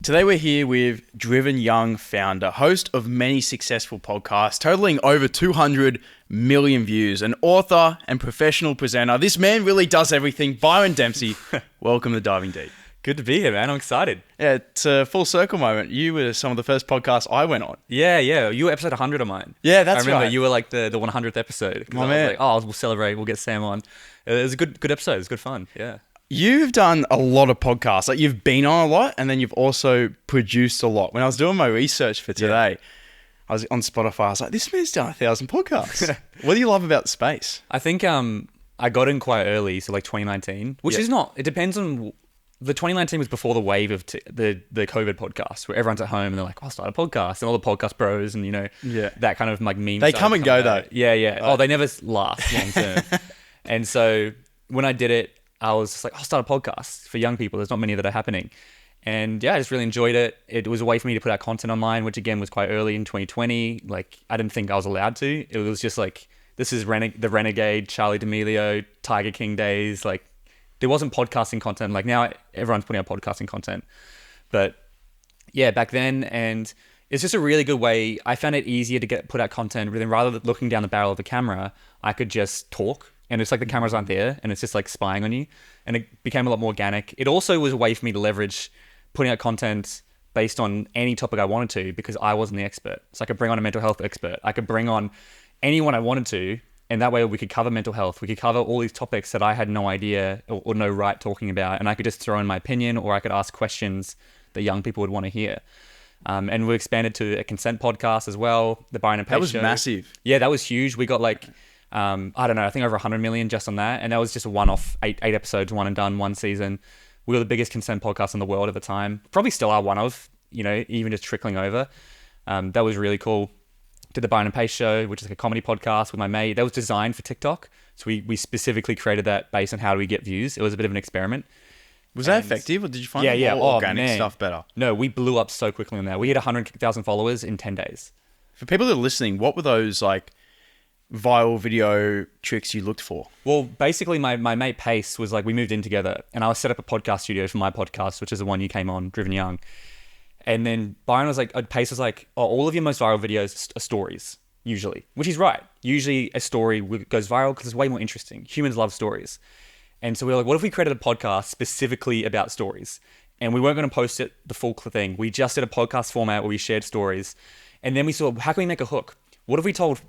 Today we're here with Driven Young founder, host of many successful podcasts, totaling over 200 million views, an author and professional presenter. This man really does everything. Byron Dempsey, welcome to Diving Deep. Good to be here, man. I'm excited. Yeah, it's a full circle moment. You were some of the first podcasts I went on. Yeah. You were episode 100 of mine. Yeah, that's right. I remember you were like the 100th episode. My I man. was like, oh, we'll celebrate. We'll get Sam on. It was a good episode. It was good fun. Yeah. You've done a lot of podcasts. Like you've been on a lot, and then you've also produced a lot. When I was doing my research for today, I was on Spotify. I was like, this man's done 1,000 podcasts. What do you love about space? I think I got in quite early, so like 2019, which is not. It depends on. The 2019 was before the wave of the COVID podcast, where everyone's at home and they're like, I'll start a podcast, and all the podcast bros and that kind of like meme. They come and go though. Yeah. Oh, they never last long term. And so when I did it, I was just like, I'll start a podcast for young people. There's not many that are happening. And yeah, I just really enjoyed it. It was a way for me to put out content online, which again was quite early in 2020. Like I didn't think I was allowed to. It was just like, this is the Renegade, Charlie D'Amelio, Tiger King days. Like there wasn't podcasting content. Like now everyone's putting out podcasting content. But yeah, back then, and it's just a really good way. I found it easier to put out content rather than looking down the barrel of the camera. I could just talk. And it's like the cameras aren't there and it's just like spying on you. And it became a lot more organic. It also was a way for me to leverage putting out content based on any topic I wanted to, because I wasn't the expert. So I could bring on a mental health expert. I could bring on anyone I wanted to. And that way we could cover mental health. We could cover all these topics that I had no idea or no right talking about. And I could just throw in my opinion, or I could ask questions that young people would want to hear. And we expanded to a consent podcast as well. The Byron Dempsey show. That was massive. Yeah, that was huge. We got like... I don't know, I think over 100 million just on that. And that was just a one-off, eight episodes, one and done, one season. We were the biggest consent podcast in the world at the time. Probably still are one of, even just trickling over. That was really cool. Did the Byron Dempsey show, which is like a comedy podcast with my mate. That was designed for TikTok. So we specifically created that based on how do we get views. It was a bit of an experiment. Was that effective, or did you find more organic stuff better? No, we blew up so quickly on that. We hit 100,000 followers in 10 days. For people that are listening, what were those like viral video tricks you looked for? Well, basically my mate Pace was like, we moved in together and I was set up a podcast studio for my podcast, which is the one you came on, Driven Young. And then Byron was like, Pace was like, oh, all of your most viral videos are stories, usually, which he's right. Usually a story goes viral because it's way more interesting. Humans love stories. And so we were like, what if we created a podcast specifically about stories? And we weren't going to post it the full thing. We just did a podcast format where we shared stories. And then we saw, how can we make a hook? What if we told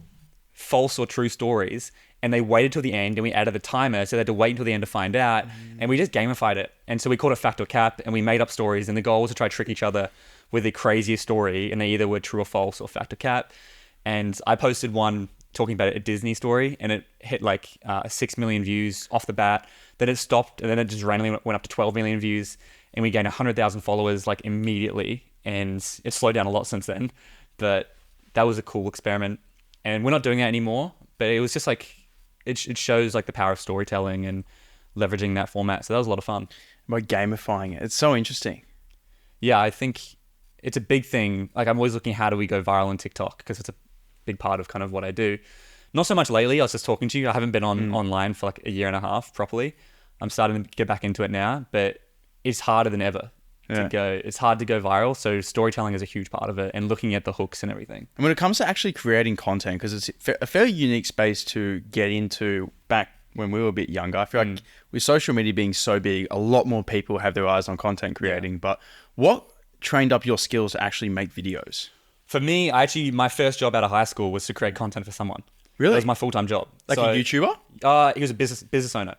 false or true stories and they waited till the end and we added the timer so they had to wait until the end to find out, and we just gamified it. And so we called it fact or cap, and we made up stories, and the goal was to try to trick each other with the craziest story, and they either were true or false or fact or cap. And I posted one talking about a Disney story and it hit like 6 million views off the bat. Then it stopped and then it just randomly went up to 12 million views, and we gained 100,000 followers like immediately, and it slowed down a lot since then. But that was a cool experiment. And we're not doing that anymore, but it was just like, it shows like the power of storytelling and leveraging that format. So that was a lot of fun. By gamifying it. It's so interesting. Yeah, I think it's a big thing. Like I'm always looking, how do we go viral on TikTok? Because it's a big part of kind of what I do. Not so much lately. I was just talking to you. I haven't been online for like a year and a half properly. I'm starting to get back into it now, but it's harder than ever. It's hard to go viral. So storytelling is a huge part of it, and looking at the hooks and everything. And when it comes to actually creating content, because it's a fairly unique space to get into back when we were a bit younger. I feel like with social media being so big, a lot more people have their eyes on content creating. But what trained up your skills to actually make videos? For me, my first job out of high school was to create content for someone. Really? That was my full-time job. Like a YouTuber? He was a business owner.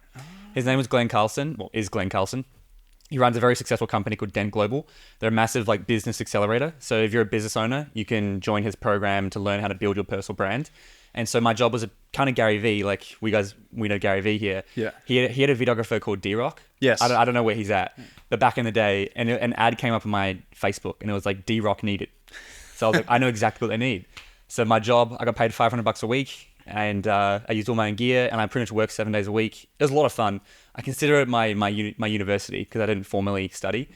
His name was Glenn Carlson. Well, is Glenn Carlson. He runs a very successful company called Dent Global. They're a massive like business accelerator. So if you're a business owner, you can join his program to learn how to build your personal brand. And so my job was a kind of Gary Vee. Like we know Gary Vee here. Yeah. He had a videographer called D-Rock. Yes. I don't know where he's at. But back in the day, and an ad came up on my Facebook, and it was like D-Rock needed. So I was like, I know exactly what they need. So my job, I got paid $500 a week, and I used all my own gear, and I pretty much worked 7 days a week. It was a lot of fun. I consider it my university because I didn't formally study.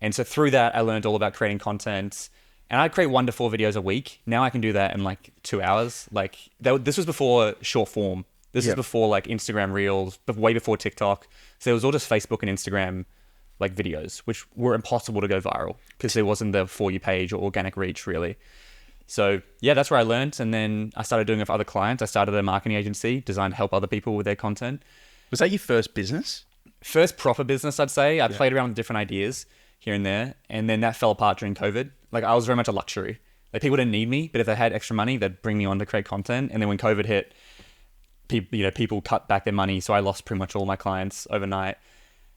And so through that, I learned all about creating content. And I'd create 1 to 4 videos a week. Now I can do that in like 2 hours. Like this was before short form. This is before like Instagram Reels, but way before TikTok. So it was all just Facebook and Instagram like videos, which were impossible to go viral because there wasn't the For You page or organic reach really. So yeah, that's where I learned. And then I started doing it for other clients. I started a marketing agency designed to help other people with their content. Was that your first business? First proper business, I'd say. I played around with different ideas here and there. And then that fell apart during COVID. Like I was very much a luxury. Like people didn't need me, but if they had extra money, they'd bring me on to create content. And then when COVID hit, people cut back their money. So I lost pretty much all my clients overnight.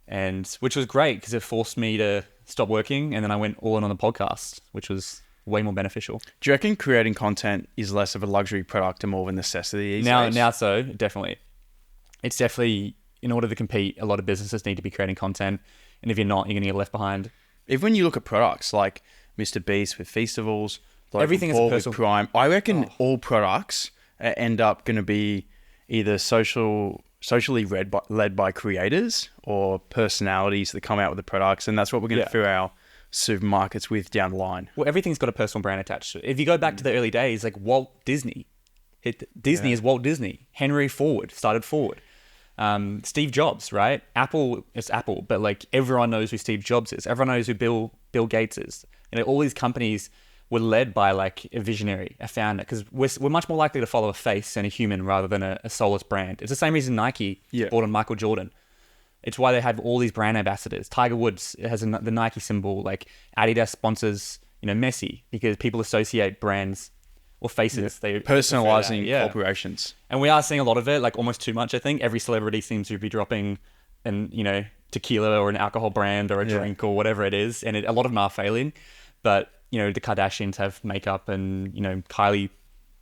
And which was great because it forced me to stop working. And then I went all in on the podcast, which was way more beneficial. Do you reckon creating content is less of a luxury product and more of a necessity these days? Now, so definitely. It's definitely, in order to compete, a lot of businesses need to be creating content. And if you're not, you're going to get left behind. Even when you look at products like Mr. Beast with Feastables, like everything is a personal Prime, I reckon all products end up going to be either socially led by creators or personalities that come out with the products. And that's what we're going to fill our supermarkets with down the line. Well, everything's got a personal brand attached to it. If you go back to the early days, like Walt Disney, Disney is Walt Disney. Henry Ford started Ford. Steve Jobs, right? Apple is Apple, but like everyone knows who Steve Jobs is. Everyone knows who Bill Gates is. All these companies were led by like a visionary, a founder, because we're much more likely to follow a face and a human rather than a soulless brand. It's the same reason Nike bought on Michael Jordan. It's why they have all these brand ambassadors. Tiger Woods has the Nike symbol. Like Adidas sponsors, Messi, because people associate brands or faces. They personalizing corporations. And we are seeing a lot of it, like almost too much, I think. Every celebrity seems to be dropping tequila or an alcohol brand or a drink or whatever it is. And a lot of them are failing. But, the Kardashians have makeup and, Kylie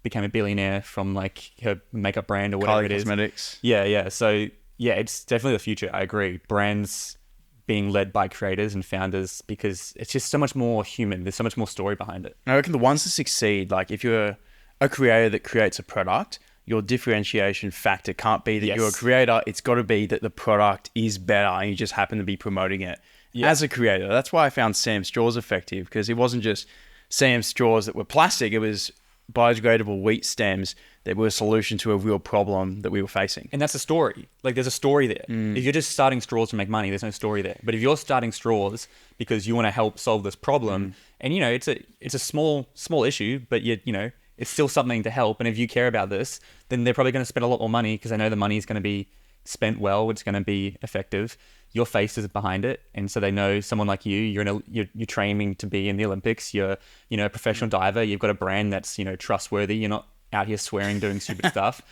became a billionaire from like her makeup brand or whatever it is. Cosmetics. Yeah. So yeah, it's definitely the future. I agree. Brands being led by creators and founders because it's just so much more human. There's so much more story behind it. I reckon the ones that succeed, like if you're a creator that creates a product, your differentiation factor can't be that you're a creator. It's got to be that the product is better and you just happen to be promoting it as a creator. That's why I found Sam's straws effective, because it wasn't just Sam's straws that were plastic. It was biodegradable wheat stems that were a solution to a real problem that we were facing. And that's a story. Like there's a story there. If you're just starting straws to make money, there's no story there. But if you're starting straws because you want to help solve this problem, and it's a small issue, but it's still something to help. And if you care about this, then they're probably going to spend a lot more money because they know the money is going to be spent well. It's going to be effective. Your face is behind it, and so they know someone like you. You're training to be in the Olympics. You're a professional diver. You've got a brand that's trustworthy. You're not out here swearing, doing stupid stuff.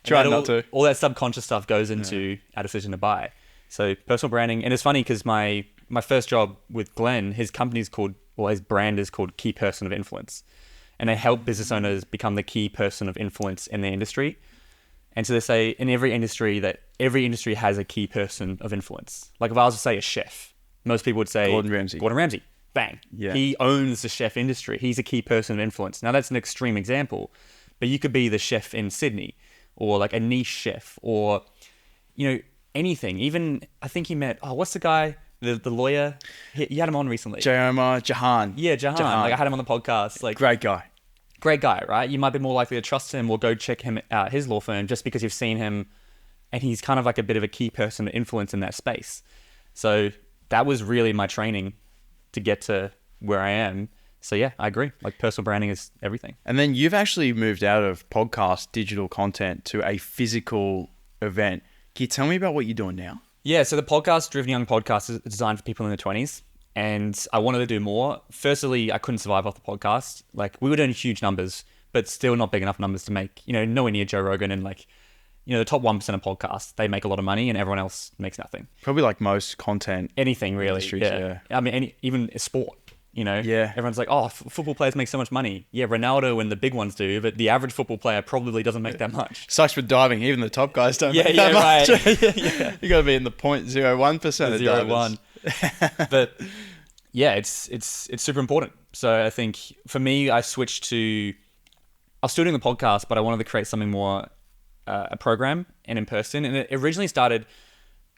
Try not to. All that subconscious stuff goes into our decision to buy. So personal branding, and it's funny because my first job with Glenn, his brand is called Key Person of Influence, and they help business owners become the key person of influence in their industry. And so they say in every industry has a key person of influence. Like if I was to say a chef, most people would say Gordon Ramsay. Bang. Yeah. He owns the chef industry. He's a key person of influence. Now that's an extreme example, but you could be the chef in Sydney or like a niche chef or, anything. Even I think he met, what's the guy, the lawyer? You had him on recently. Jahan. Yeah, Jahan. Like I had him on the podcast. Like Great guy, right? You might be more likely to trust him or go check him out, his law firm, just because you've seen him and he's kind of like a bit of a key person of influence in that space. So that was really my training to get to where I am. So yeah, I agree. Like personal branding is everything. And then you've actually moved out of podcast digital content to a physical event. Can you tell me about what you're doing now? Yeah, so the podcast, Driven Young Podcast, is designed for people in their 20s. And I wanted to do more. Firstly, I couldn't survive off the podcast. Like we were doing huge numbers, but still not big enough numbers to make, nowhere near Joe Rogan and like, the top 1% of podcasts, they make a lot of money and everyone else makes nothing. Probably like most content. Anything really. Industries, yeah. I mean, even sport, Yeah. Everyone's like, football players make so much money. Yeah, Ronaldo and the big ones do, but the average football player probably doesn't make that much. Sucks with diving. Even the top guys don't make that much. Right. You got to be in the 0.01% of divers. 0.01. But yeah, it's super important. So I think for me, I was still doing the podcast, but I wanted to create something more a program and in person. And it originally started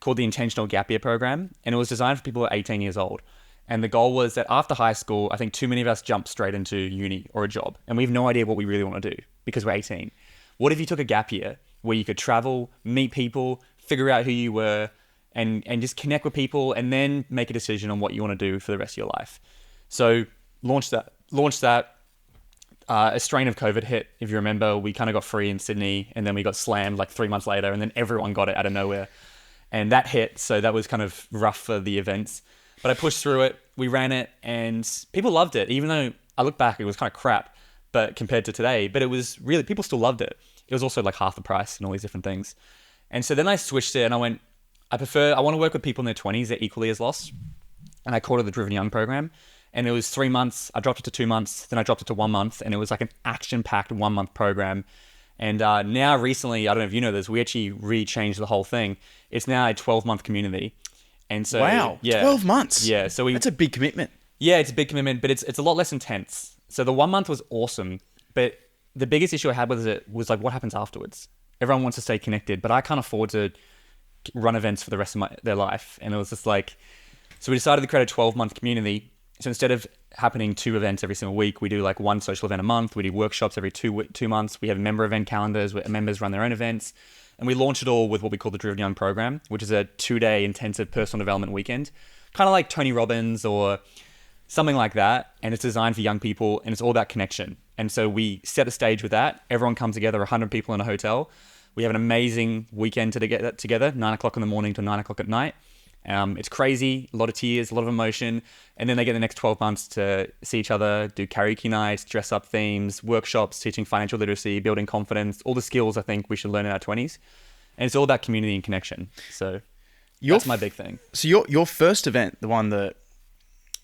called the Intentional Gap Year Program, and it was designed for people at 18 years old. And the goal was that after high school, I think too many of us jump straight into uni or a job, and we have no idea what we really want to do because we're 18. What if you took a gap year where you could travel, meet people, figure out who you were, and just connect with people and then make a decision on what you want to do for the rest of your life. So launched that. A strain of COVID hit. If you remember, we kind of got free in Sydney, and then we got slammed like 3 months later, and then everyone got it out of nowhere. And that hit, so that was kind of rough for the events. But I pushed through it, we ran it, and people loved it. Even though I look back, it was kind of crap, but compared to today, but it was really, people still loved it. It was also like half the price and all these different things. And so then I switched it and I went, I want to work with people in their 20s, they're equally as lost. And I called it the Driven Young program. And it was 3 months. I dropped it to 2 months. Then I dropped it to 1 month. And it was like an action-packed 1 month program. And now recently, I don't know if you know this, we actually re-changed the whole thing. It's now a 12-month community. And so, wow, yeah, 12 months. Yeah, so that's a big commitment. Yeah, it's a big commitment, but it's a lot less intense. So the 1 month was awesome. But the biggest issue I had with it was like, what happens afterwards? Everyone wants to stay connected, but I can't afford to run events for the rest of their life. And it was just like, so we decided to create a 12-month community. So instead of happening 2 events every single week, we do like 1 social event a month. We do workshops every 2 months. We have member event calendars where members run their own events. And we launch it all with what we call the Driven Young program, which is a 2-day intensive personal development weekend. Kind of like Tony Robbins or something like that. And it's designed for young people and it's all about connection. And so we set a stage with that. Everyone comes together, 100 people in a hotel. We have an amazing weekend to get that together, 9 o'clock in the morning to 9 o'clock at night. It's crazy, a lot of tears, a lot of emotion. And then they get the next 12 months to see each other, do karaoke nights, dress up themes, workshops, teaching financial literacy, building confidence, all the skills I think we should learn in our 20s. And it's all about community and connection. So that's my big thing. So your first event, the one that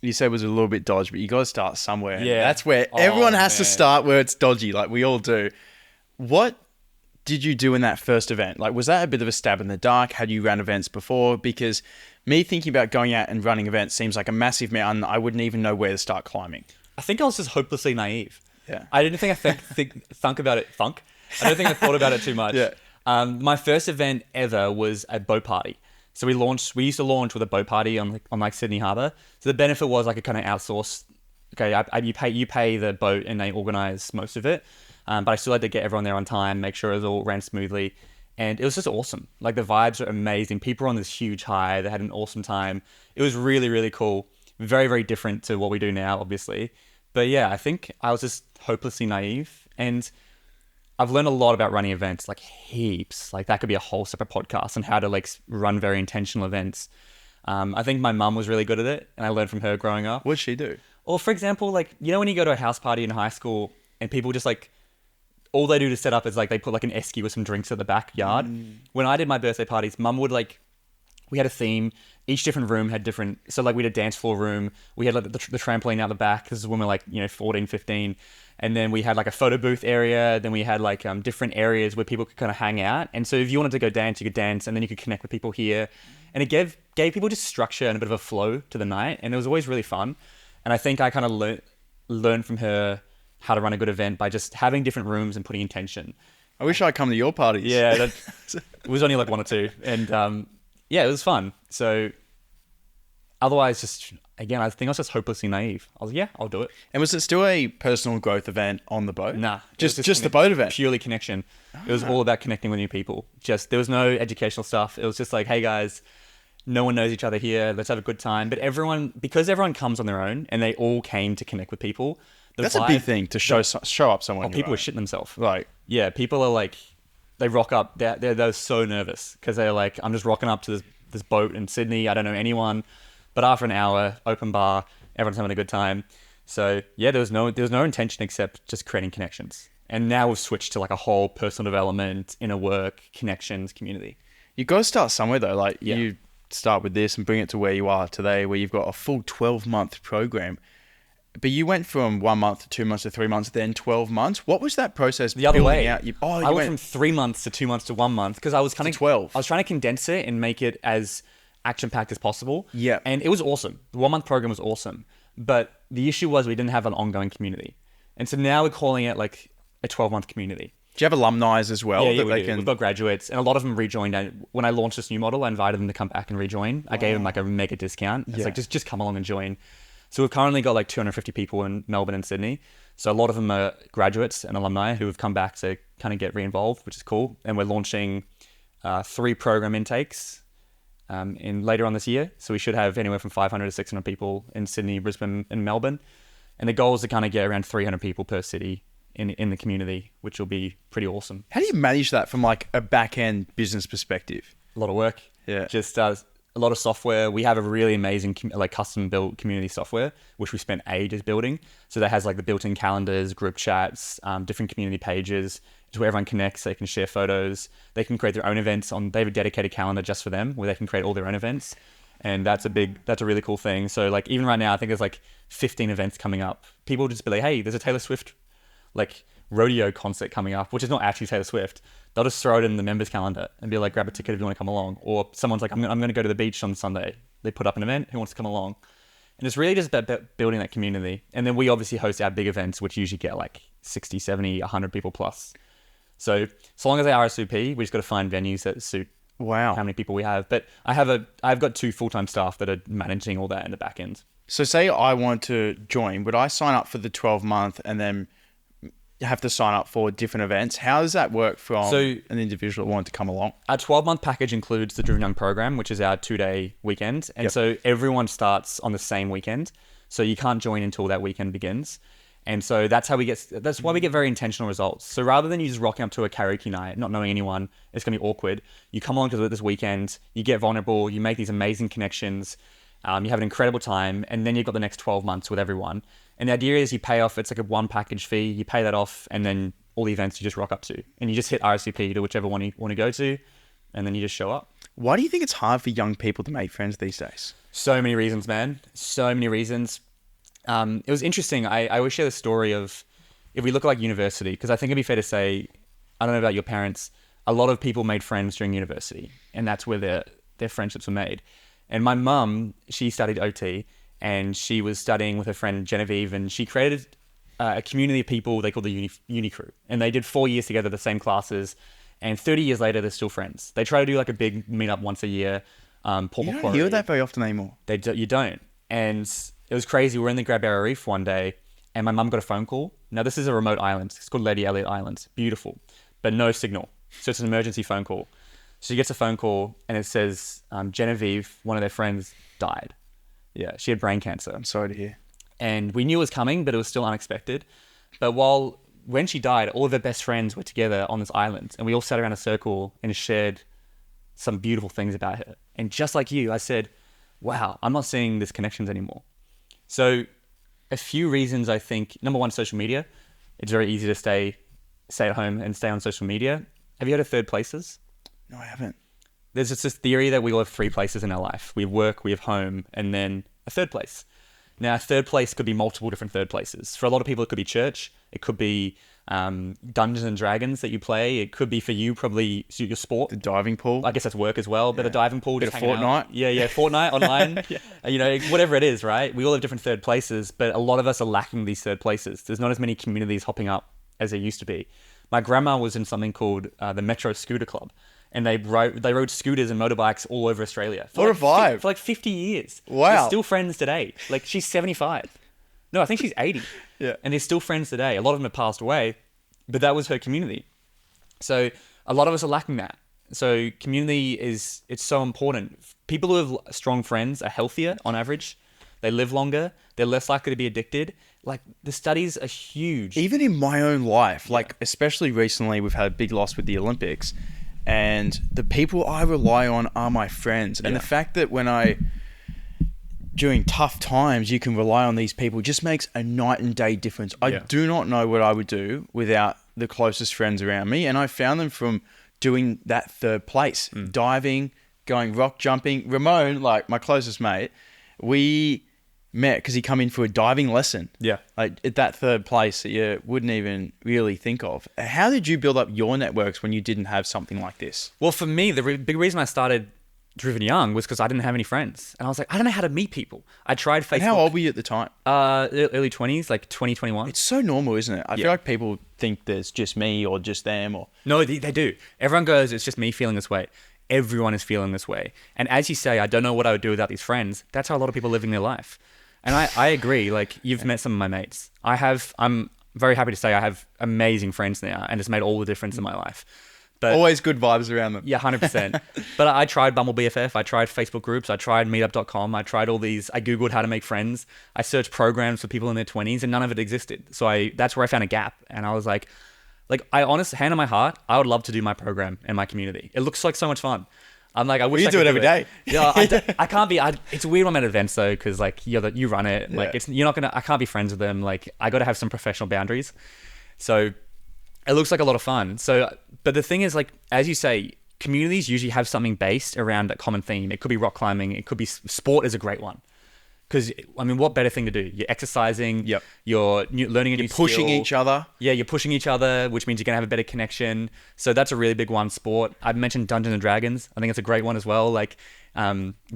you said was a little bit dodgy, but you got to start somewhere. Yeah. That's where everyone has to start, where it's dodgy, like we all do. What did you do in that first event? Like, was that a bit of a stab in the dark? Had you run events before? Because me thinking about going out and running events seems like a massive mountain. I wouldn't even know where to start climbing. I think I was just hopelessly naive. Yeah. I didn't think I thunk about it. I don't think I thought about it too much. Yeah. My first event ever was a boat party. So we used to launch with a boat party on Sydney Harbour. So the benefit was I could kind of outsource. Okay, you pay the boat and they organize most of it. But I still had to get everyone there on time, make sure it all ran smoothly. And it was just awesome. Like the vibes were amazing. People were on this huge high. They had an awesome time. It was really, really cool. Very, very different to what we do now, obviously. But yeah, I think I was just hopelessly naive. And I've learned a lot about running events, like heaps. Like that could be a whole separate podcast on how to like run very intentional events. I think my mum was really good at it and I learned from her growing up. What'd she do? Or for example, like, you know, when you go to a house party in high school and people just like, all they do to set up is like they put like an esky with some drinks at the backyard. When I did my birthday parties, mum would like, we had a theme. Each different room had different, so like we had a dance floor room. We had like the trampoline out the back. This is when we're like, 14, 15. And then we had like a photo booth area. Then we had like different areas where people could kind of hang out. And so if you wanted to go dance, you could dance and then you could connect with people here. And it gave people just structure and a bit of a flow to the night. And it was always really fun. And I think I kind of learned from her how to run a good event by just having different rooms and putting intention. I wish I'd come to your parties. Yeah, it was only like 1 or 2. And yeah, it was fun. So otherwise, just, again, I think I was just hopelessly naive. I was like, yeah, I'll do it. And was it still a personal growth event on the boat? Nah. Just the boat event? Purely connection. It was all about connecting with new people. There was no educational stuff. It was just like, hey guys, no one knows each other here. Let's have a good time. But because everyone comes on their own and they all came to connect with people. That's a big thing to show up someone. People were shitting themselves. Right. Yeah, people are like, they rock up. They're so nervous because they're like, I'm just rocking up to this boat in Sydney. I don't know anyone. But after an hour, open bar, everyone's having a good time. So yeah, there was no intention except just creating connections. And now we've switched to like a whole personal development, inner work, connections, community. You got to start somewhere though. Like you start with this and bring it to where you are today, where you've got a full 12-month program. But you went from 1 month to 2 months to 3 months, then 12 months. What was that process? The other way. Out? I went from 3 months to 2 months to 1 month because I was kind of 12. I was trying to condense it and make it as action-packed as possible. Yeah. And it was awesome. The 1 month program was awesome. But the issue was we didn't have an ongoing community. And so now we're calling it like a 12-month community. Do you have alumni as well? Yeah, we do. We've got graduates, and a lot of them rejoined. And when I launched this new model, I invited them to come back and rejoin. I gave them like a mega discount. It's like, just come along and join. So we've currently got like 250 people in Melbourne and Sydney. So a lot of them are graduates and alumni who have come back to kind of get re-involved, which is cool. And we're launching 3 program intakes in later on this year. So we should have anywhere from 500 to 600 people in Sydney, Brisbane, and Melbourne. And the goal is to kind of get around 300 people per city in the community, which will be pretty awesome. How do you manage that from like a back end business perspective? A lot of work. Yeah. Just a lot of software. We have a really amazing custom built community software, which we spent ages building. So that has like the built-in calendars, group chats, different community pages to where everyone connects. They can share photos. They can create their own events they have a dedicated calendar just for them where they can create all their own events. And that's a really cool thing. So like even right now, I think there's like 15 events coming up. People will just be like, hey, there's a Taylor Swift like rodeo concert coming up, which is not actually Taylor Swift. They'll just throw it in the members calendar and be like, grab a ticket if you want to come along. Or someone's like, I'm going to go to the beach on Sunday. They put up an event. Who wants to come along? And it's really just about building that community. And then we obviously host our big events, which usually get like 60, 70, 100 people plus. So long as they RSVP, we just got to find venues that suit how many people we have. But I've got 2 full-time staff that are managing all that in the back end. So say I want to join, would I sign up for the 12-month and then have to sign up for different events? How does that work from an individual that wanted to come along? Our 12-month package includes the Driven Young program, which is our 2-day weekend. And so everyone starts on the same weekend. So you can't join until that weekend begins. And so that's why we get very intentional results. So rather than you just rocking up to a karaoke night, not knowing anyone, it's going to be awkward. You come along to this weekend, you get vulnerable, you make these amazing connections, you have an incredible time, and then you've got the next 12 months with everyone. And the idea is you pay off, it's like a one package fee, you pay that off, and then all the events you just rock up to. And you just hit RSVP to whichever one you want to go to, and then you just show up. Why do you think it's hard for young people to make friends these days? So many reasons, man. So many reasons. It was interesting. I always share the story of if we look at like university, because I think it'd be fair to say, I don't know about your parents, a lot of people made friends during university, and that's where their friendships were made. And my mum, she studied OT, and she was studying with her friend Genevieve, and she created a community of people they called the uni crew, and they did 4 years together, the same classes, and 30 years later they're still friends. They try to do like a big meetup once a year. You don't hear that very often anymore. You don't. And it was crazy. We were in the Grab Barrier Reef one day, and my mum got a phone call. Now, this is a remote island. It's called Lady Elliot Island. Beautiful, but no signal. So it's an emergency phone call. So she gets a phone call, and it says Genevieve, one of their friends, died. Yeah, she had brain cancer. I'm sorry to hear. And we knew it was coming, but it was still unexpected. But when she died, all of her best friends were together on this island, and we all sat around a circle and shared some beautiful things about her. And just like you, I said, wow, I'm not seeing these connections anymore. So a few reasons, I think. Number one, social media. It's very easy to stay at home and stay on social media. Have you heard of third places? No, I haven't. There's just this theory that we all have 3 places in our life. We have work, we have home, and then a third place. Now, a third place could be multiple different third places. For a lot of people, it could be church. It could be Dungeons and Dragons that you play. It could be for you, probably your sport. The diving pool. I guess that's work as well, but a diving pool. Bit of Fortnite. Yeah, Fortnite online. Whatever it is, right? We all have different third places, but a lot of us are lacking these third places. There's not as many communities hopping up as there used to be. My grandma was in something called the Metro Scooter Club. And they rode scooters and motorbikes all over Australia. What a vibe. For like 50 years. Wow. They're still friends today. Like, she's 75. No, I think she's 80. Yeah. And they're still friends today. A lot of them have passed away, but that was her community. So a lot of us are lacking that. So community it's so important. People who have strong friends are healthier on average. They live longer. They're less likely to be addicted. Like, the studies are huge. Even in my own life, like, especially recently, we've had a big loss with the Olympics. And the people I rely on are my friends. And the fact that during tough times, you can rely on these people just makes a night and day difference. I do not know what I would do without the closest friends around me. And I found them from doing that third place, diving, going rock jumping. Ramon, like my closest mate, we met because he come in for a diving lesson. Yeah. Like at that third place that you wouldn't even really think of. How did you build up your networks when you didn't have something like this? Well, for me, the big reason I started Driven Young was because I didn't have any friends. And I was like, I don't know how to meet people. I tried Facebook. And how old were you at the time? Early 20s, like 2021. It's so normal, isn't it? I feel like people think there's just me or just them. Or No, they do. Everyone goes, it's just me feeling this way. Everyone is feeling this way. And as you say, I don't know what I would do without these friends. That's how a lot of people are living their life. And I agree. Like, you've met some of my mates. I'm very happy to say I have amazing friends now, and it's made all the difference in my life. But Always good vibes around them. yeah, 100%. But I tried Bumble BFF. I tried Facebook groups. I tried meetup.com. I tried all these. I Googled how to make friends. I searched programs for people in their 20s and none of it existed. So that's where I found a gap. And I was like, I honestly, hand on my heart, I would love to do my program in my community. It looks like so much fun. I'm like, I wish You I do could it every day. Yeah, I can't be. It's weird when I'm at events though, because like you run it. Like you're not gonna. I can't be friends with them. Like I got to have some professional boundaries. So it looks like a lot of fun. So, but the thing is, like as you say, communities usually have something based around a common theme. It could be rock climbing. It could be sport is a great one. Because I mean, what better thing to do? You're exercising. Yep. You're learning a new skill. Pushing each other. Yeah, you're pushing each other, which means you're gonna have a better connection. So that's a really big one. Sport. I've mentioned Dungeons and Dragons. I think it's a great one as well. Like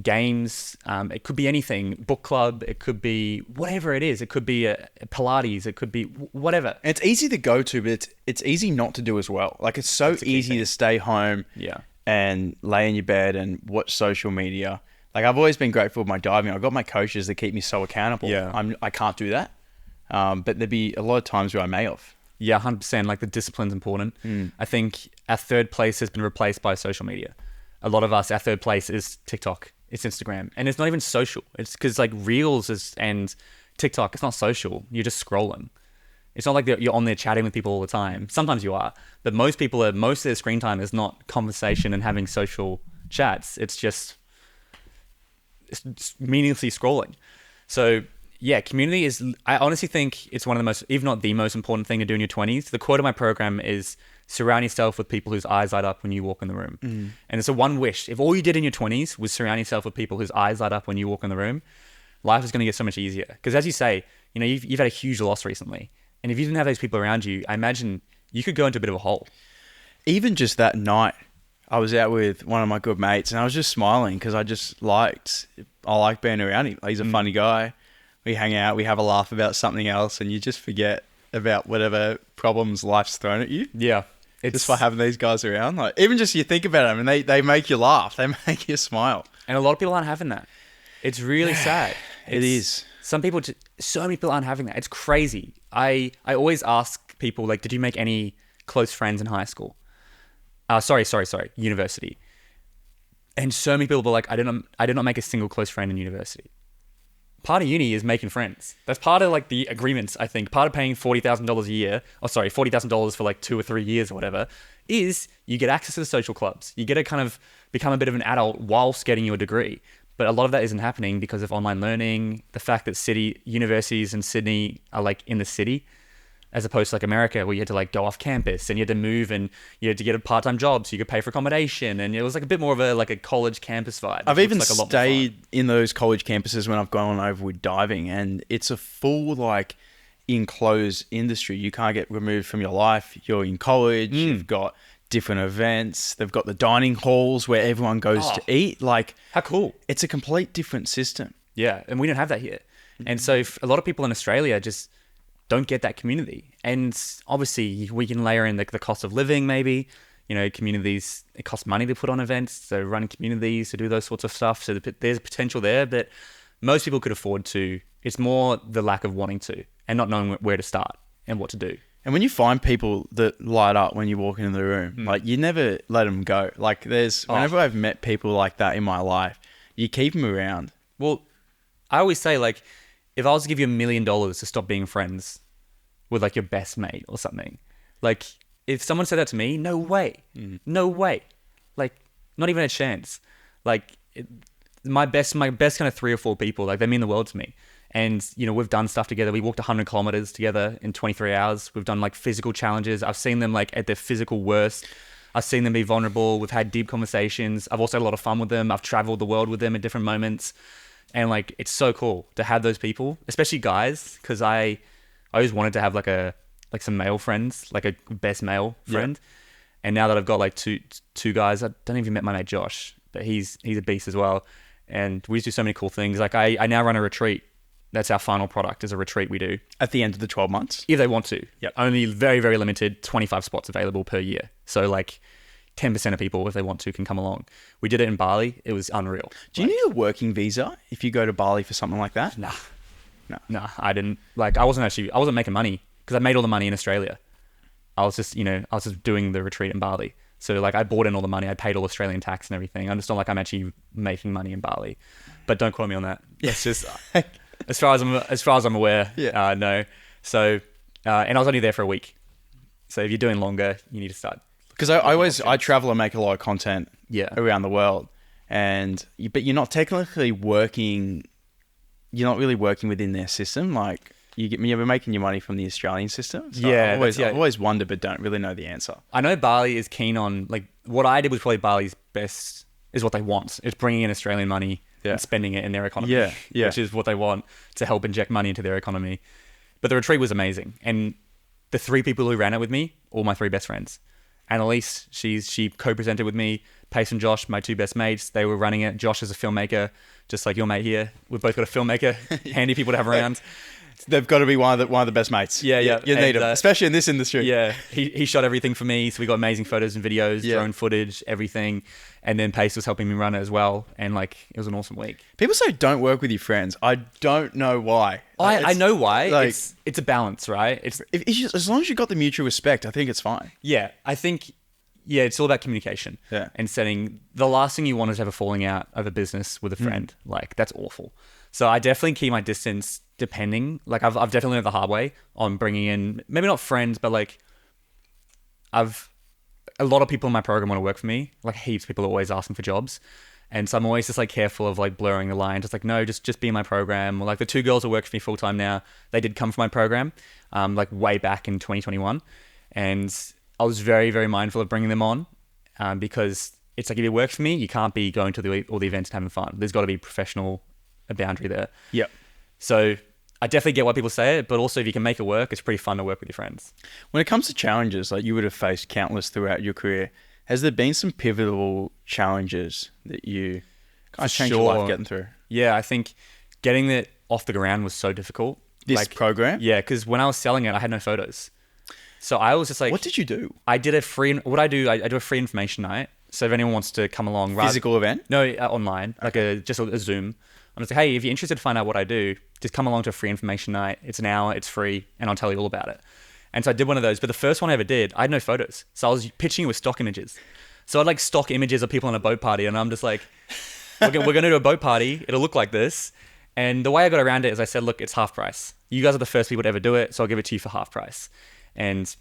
games. It could be anything. Book club. It could be whatever it is. It could be a Pilates. It could be whatever. And it's easy to go to, but it's easy not to do as well. Like it's so easy to stay home. Yeah. And lay in your bed and watch social media. Like I've always been grateful with my diving. I've got my coaches that keep me so accountable. Yeah. I can't do that. But there'd be a lot of times where I may have. Yeah, 100%. Like the discipline's important. I think our third place has been replaced by social media. A lot of us, our third place is TikTok. It's Instagram. And it's not even social. It's because like Reels and TikTok, it's not social. You're just scrolling. It's not like you're on there chatting with people all the time. Sometimes you are. But most of their screen time is not conversation and having social chats. It's meaninglessly scrolling. So yeah, community is, I honestly think it's one of the most, if not the most important thing to do in your 20s. The quote of my program is surround yourself with people whose eyes light up when you walk in the room. And it's a one wish. If all you did in your 20s was surround yourself with people whose eyes light up when you walk in the room, life is going to get so much easier. Because as you say, you've had a huge loss recently. And if you didn't have those people around you, I imagine you could go into a bit of a hole. Even just that night, I was out with one of my good mates and I was just smiling because I like being around him. He's a funny guy. We hang out, we have a laugh about something else and you just forget about whatever problems life's thrown at you. Yeah. It's just by having these guys around. Like even just you think about them and they make you laugh. They make you smile. And a lot of people aren't having that. It's really sad. It is. So many people aren't having that. It's crazy. I always ask people, like, did you make any close friends in high school? Sorry, university. And so many people were like, I did not make a single close friend in university. Part of uni is making friends. That's part of like the agreements, I think. Part of paying $40,000 a year, $40,000 for like 2 or 3 years or whatever, is you get access to the social clubs. You get to kind of become a bit of an adult whilst getting your degree. But a lot of that isn't happening because of online learning, the fact that universities in Sydney are like in the city, as opposed to like America where you had to like go off campus and you had to move and you had to get a part-time job so you could pay for accommodation, and it was like a bit more of a college campus vibe. I've even stayed in those college campuses when I've gone over with diving, and it's a full like enclosed industry. You can't get removed from your life. You're in college, you've got different events, they've got the dining halls where everyone goes to eat. Like how cool. It's a complete different system. Yeah, and we don't have that here. And so a lot of people in Australia just don't get that community. And obviously we can layer in the cost of living maybe. Communities, it costs money to put on events, to run communities, to do those sorts of stuff. So there's potential there, but most people could afford to. It's more the lack of wanting to and not knowing where to start and what to do. And when you find people that light up when you walk into the room, like you never let them go. Like whenever I've met people like that in my life, you keep them around. Well, I always say like, if I was to give you $1 million to stop being friends with like your best mate or something, like if someone said that to me, no way, like not even a chance. Like my best kind of 3 or 4 people, like they mean the world to me. And, we've done stuff together. We walked 100 kilometers together in 23 hours. We've done like physical challenges. I've seen them like at their physical worst. I've seen them be vulnerable. We've had deep conversations. I've also had a lot of fun with them. I've traveled the world with them at different moments. And like, it's so cool to have those people, especially guys. Cause I always wanted to have like some male friends, like a best male friend. Yeah. And now that I've got like two guys, I don't even met my mate Josh, but he's a beast as well. And we just do so many cool things. Like I now run a retreat. That's our final product, is a retreat we do. At the end of the 12 months? If they want to. Yep. Only very, very limited, 25 spots available per year. So like 10% of people, if they want to, can come along. We did it in Bali. It was unreal. Do you need a working visa if you go to Bali for something like that? Nah, I didn't. Like I wasn't making money because I made all the money in Australia. I was just doing the retreat in Bali. So like I bought in all the money, I paid all Australian tax and everything. I'm just not like I'm actually making money in Bali, but don't quote me on that. It's just as far as I'm aware, no. So and I was only there for a week. So if you're doing longer, you need to start. Because I travel and make a lot of content around the world, but you're not technically working. You're not really working within their system. Like you're making your money from the Australian system. So I always wonder, but don't really know the answer. I know Bali is keen on, like, what I did was probably Bali's best is what they want. It's bringing in Australian money and spending it in their economy, which is what they want to help inject money into their economy. But the retreat was amazing. And the 3 people who ran it with me, all my 3 best friends. Annalise, she co-presented with me. Pace and Josh, my 2 best mates, they were running it. Josh is a filmmaker, just like your mate here. We've both got a filmmaker, handy people to have around. They've got to be one of the best mates. Yeah. You need them, especially in this industry. Yeah, he shot everything for me, so we got amazing photos and videos, drone footage, everything. And then Pace was helping me run it as well, and like it was an awesome week. People say don't work with your friends. I don't know why. I know why. Like, it's a balance, right? It's just, as long as you got the mutual respect, I think it's fine. Yeah, I think. Yeah, it's all about communication and setting. The last thing you want is to have a falling out of a business with a friend. Like, that's awful. So I definitely keep my distance depending. Like, I've definitely learned the hard way on bringing in, maybe not friends, but like, a lot of people in my program want to work for me. Like, heaps of people are always asking for jobs. And so I'm always just like careful of like blurring the line. Just like, no, just be in my program. Or like the 2 girls who work for me full time now, they did come from my program, like way back in 2021. And I was very, very mindful of bringing them on because it's like, if it works for me, you can't be going to all the events and having fun. There's got to be a boundary there. Yep. So I definitely get why people say it, but also if you can make it work, it's pretty fun to work with your friends. When it comes to challenges, like you would have faced countless throughout your career, has there been some pivotal challenges that you kind of changed your life getting through? Yeah, I think getting it off the ground was so difficult. This program? Yeah, because when I was selling it, I had no photos. So I was just like... What did you do? I did a free... What I do a free information night. So if anyone wants to come along... Physical event? No, online. Okay. Like just a Zoom. I'm just like, hey, if you're interested to find out what I do, just come along to a free information night. It's an hour, it's free, and I'll tell you all about it. And so I did one of those. But the first one I ever did, I had no photos. So I was pitching with stock images. So I'd like stock images of people on a boat party. And I'm just like, we're going to do a boat party. It'll look like this. And the way I got around it is I said, look, it's half price. You guys are the first people to ever do it. So I'll give it to you for half price. And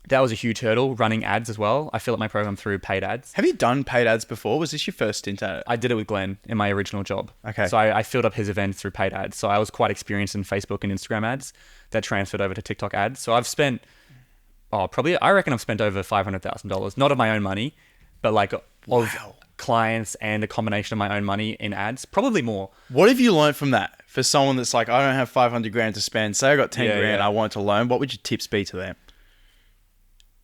that was a huge hurdle, running ads as well. I fill up my program through paid ads. Have you done paid ads before? Was this your first stint at it? I did it with Glenn in my original job. Okay. So I filled up his events through paid ads. So I was quite experienced in Facebook and Instagram ads that transferred over to TikTok ads. So I've spent, I reckon I've spent over $500,000, not of my own money, but like of clients and a combination of my own money in ads, probably more. What have you learned from that? For someone that's like, I don't have 500 grand to spend, say I got 10 grand, I want to learn, what would your tips be to them?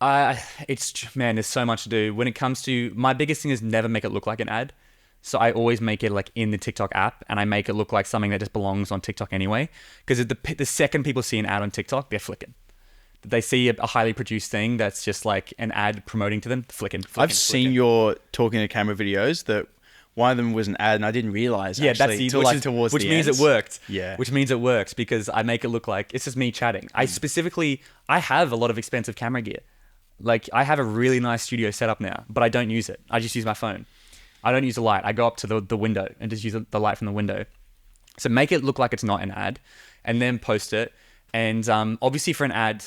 There's so much to do. When it comes to, my biggest thing is never make it look like an ad. So I always make it like in the TikTok app, and I make it look like something that just belongs on TikTok anyway. Because the second people see an ad on TikTok, they're flicking. They see a highly produced thing that's just like an ad promoting to them, flicking. I've seen your talking to camera videos that one of them was an ad, and I didn't realize. Yeah, that's the which means it worked. Yeah, which means it works because I make it look like it's just me chatting. I have a lot of expensive camera gear. Like, I have a really nice studio set up now, but I don't use it. I just use my phone. I don't use the light. I go up to the window and just use the light from the window. So make it look like it's not an ad, and then post it. And obviously for an ad,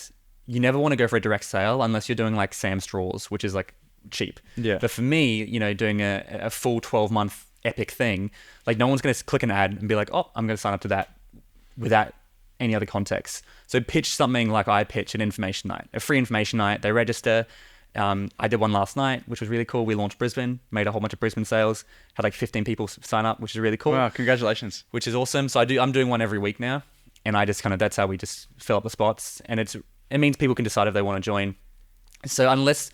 you never want to go for a direct sale unless you're doing like Sam Straws, which is like cheap. Yeah. But for me, doing a full 12-month epic thing, like no one's going to click an ad and be like, oh, I'm going to sign up to that without any other context. So pitch something like I pitch an information night, a free information night. They register. I did one last night, which was really cool. We launched Brisbane, made a whole bunch of Brisbane sales, had like 15 people sign up, which is really cool. Wow, congratulations. Which is awesome. So I'm doing one every week now, and I just that's how we just fill up the spots, and it means people can decide if they want to join. So unless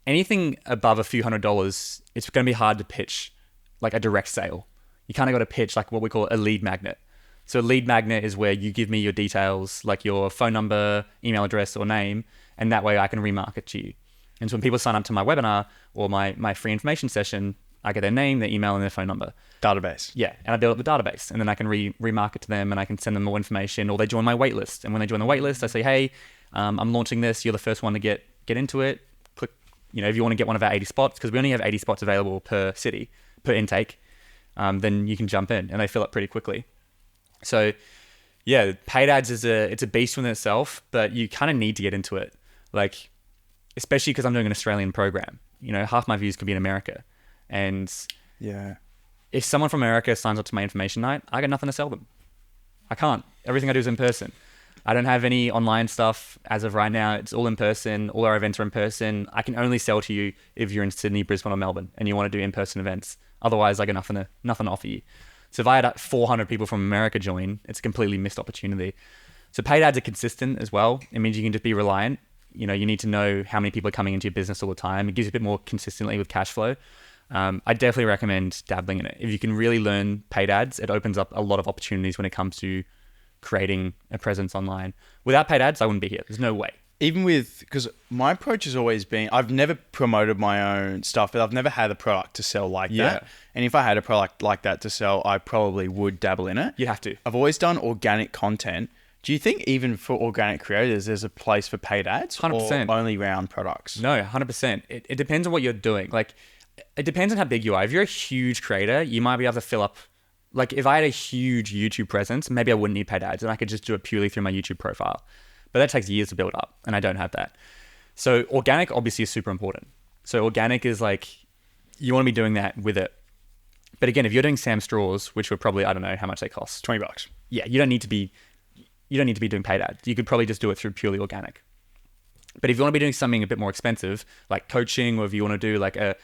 anything above a few $100s, it's going to be hard to pitch like a direct sale. You kind of got to pitch like what we call a lead magnet. So a lead magnet is where you give me your details, like your phone number, email address, or name, and that way I can remarket to you. And so when people sign up to my webinar or my free information session, I get their name, their email, and their phone number. Database. Yeah, and I build up the database, and then I can remarket to them, and I can send them more information, or they join my waitlist. And when they join the waitlist, I say, hey, I'm launching this. You're the first one to get into it. if you want to get one of our 80 spots, because we only have 80 spots available per city, per intake, then you can jump in and they fill up pretty quickly. So yeah, paid ads it's a beast within itself, but you kind of need to get into it. Like, especially because I'm doing an Australian program, half my views could be in America. And yeah, if someone from America signs up to my information night, I got nothing to sell them. I can't. Everything I do is in person. I don't have any online stuff as of right now. It's all in person. All our events are in person. I can only sell to you if you're in Sydney, Brisbane, or Melbourne and you want to do in-person events. Otherwise, I got nothing to offer you. So if I had 400 people from America join, it's a completely missed opportunity. So paid ads are consistent as well. It means you can just be reliant. You need to know how many people are coming into your business all the time. It gives you a bit more consistently with cash flow. I definitely recommend dabbling in it. If you can really learn paid ads, it opens up a lot of opportunities when it comes to creating a presence online. Without paid ads, I wouldn't be here. There's no way. Even because my approach has always been, I've never promoted my own stuff, but I've never had a product to sell like that. And if I had a product like that to sell, I probably would dabble in it. You have to. I've always done organic content. Do you think even for organic creators, there's a place for paid ads? 100%. Or only around products? No, 100%. It depends on what you're doing. Like, it depends on how big you are. If you're a huge creator, you might be able to fill up. Like, if I had a huge YouTube presence, maybe I wouldn't need paid ads and I could just do it purely through my YouTube profile. But that takes years to build up and I don't have that. So organic obviously is super important. So organic is like, you want to be doing that with it. But again, if you're doing Sam straws, which were probably, I don't know how much they cost. $20. Yeah, you don't need to be doing paid ads. You could probably just do it through purely organic. But if you want to be doing something a bit more expensive, like coaching, or if you want to do like a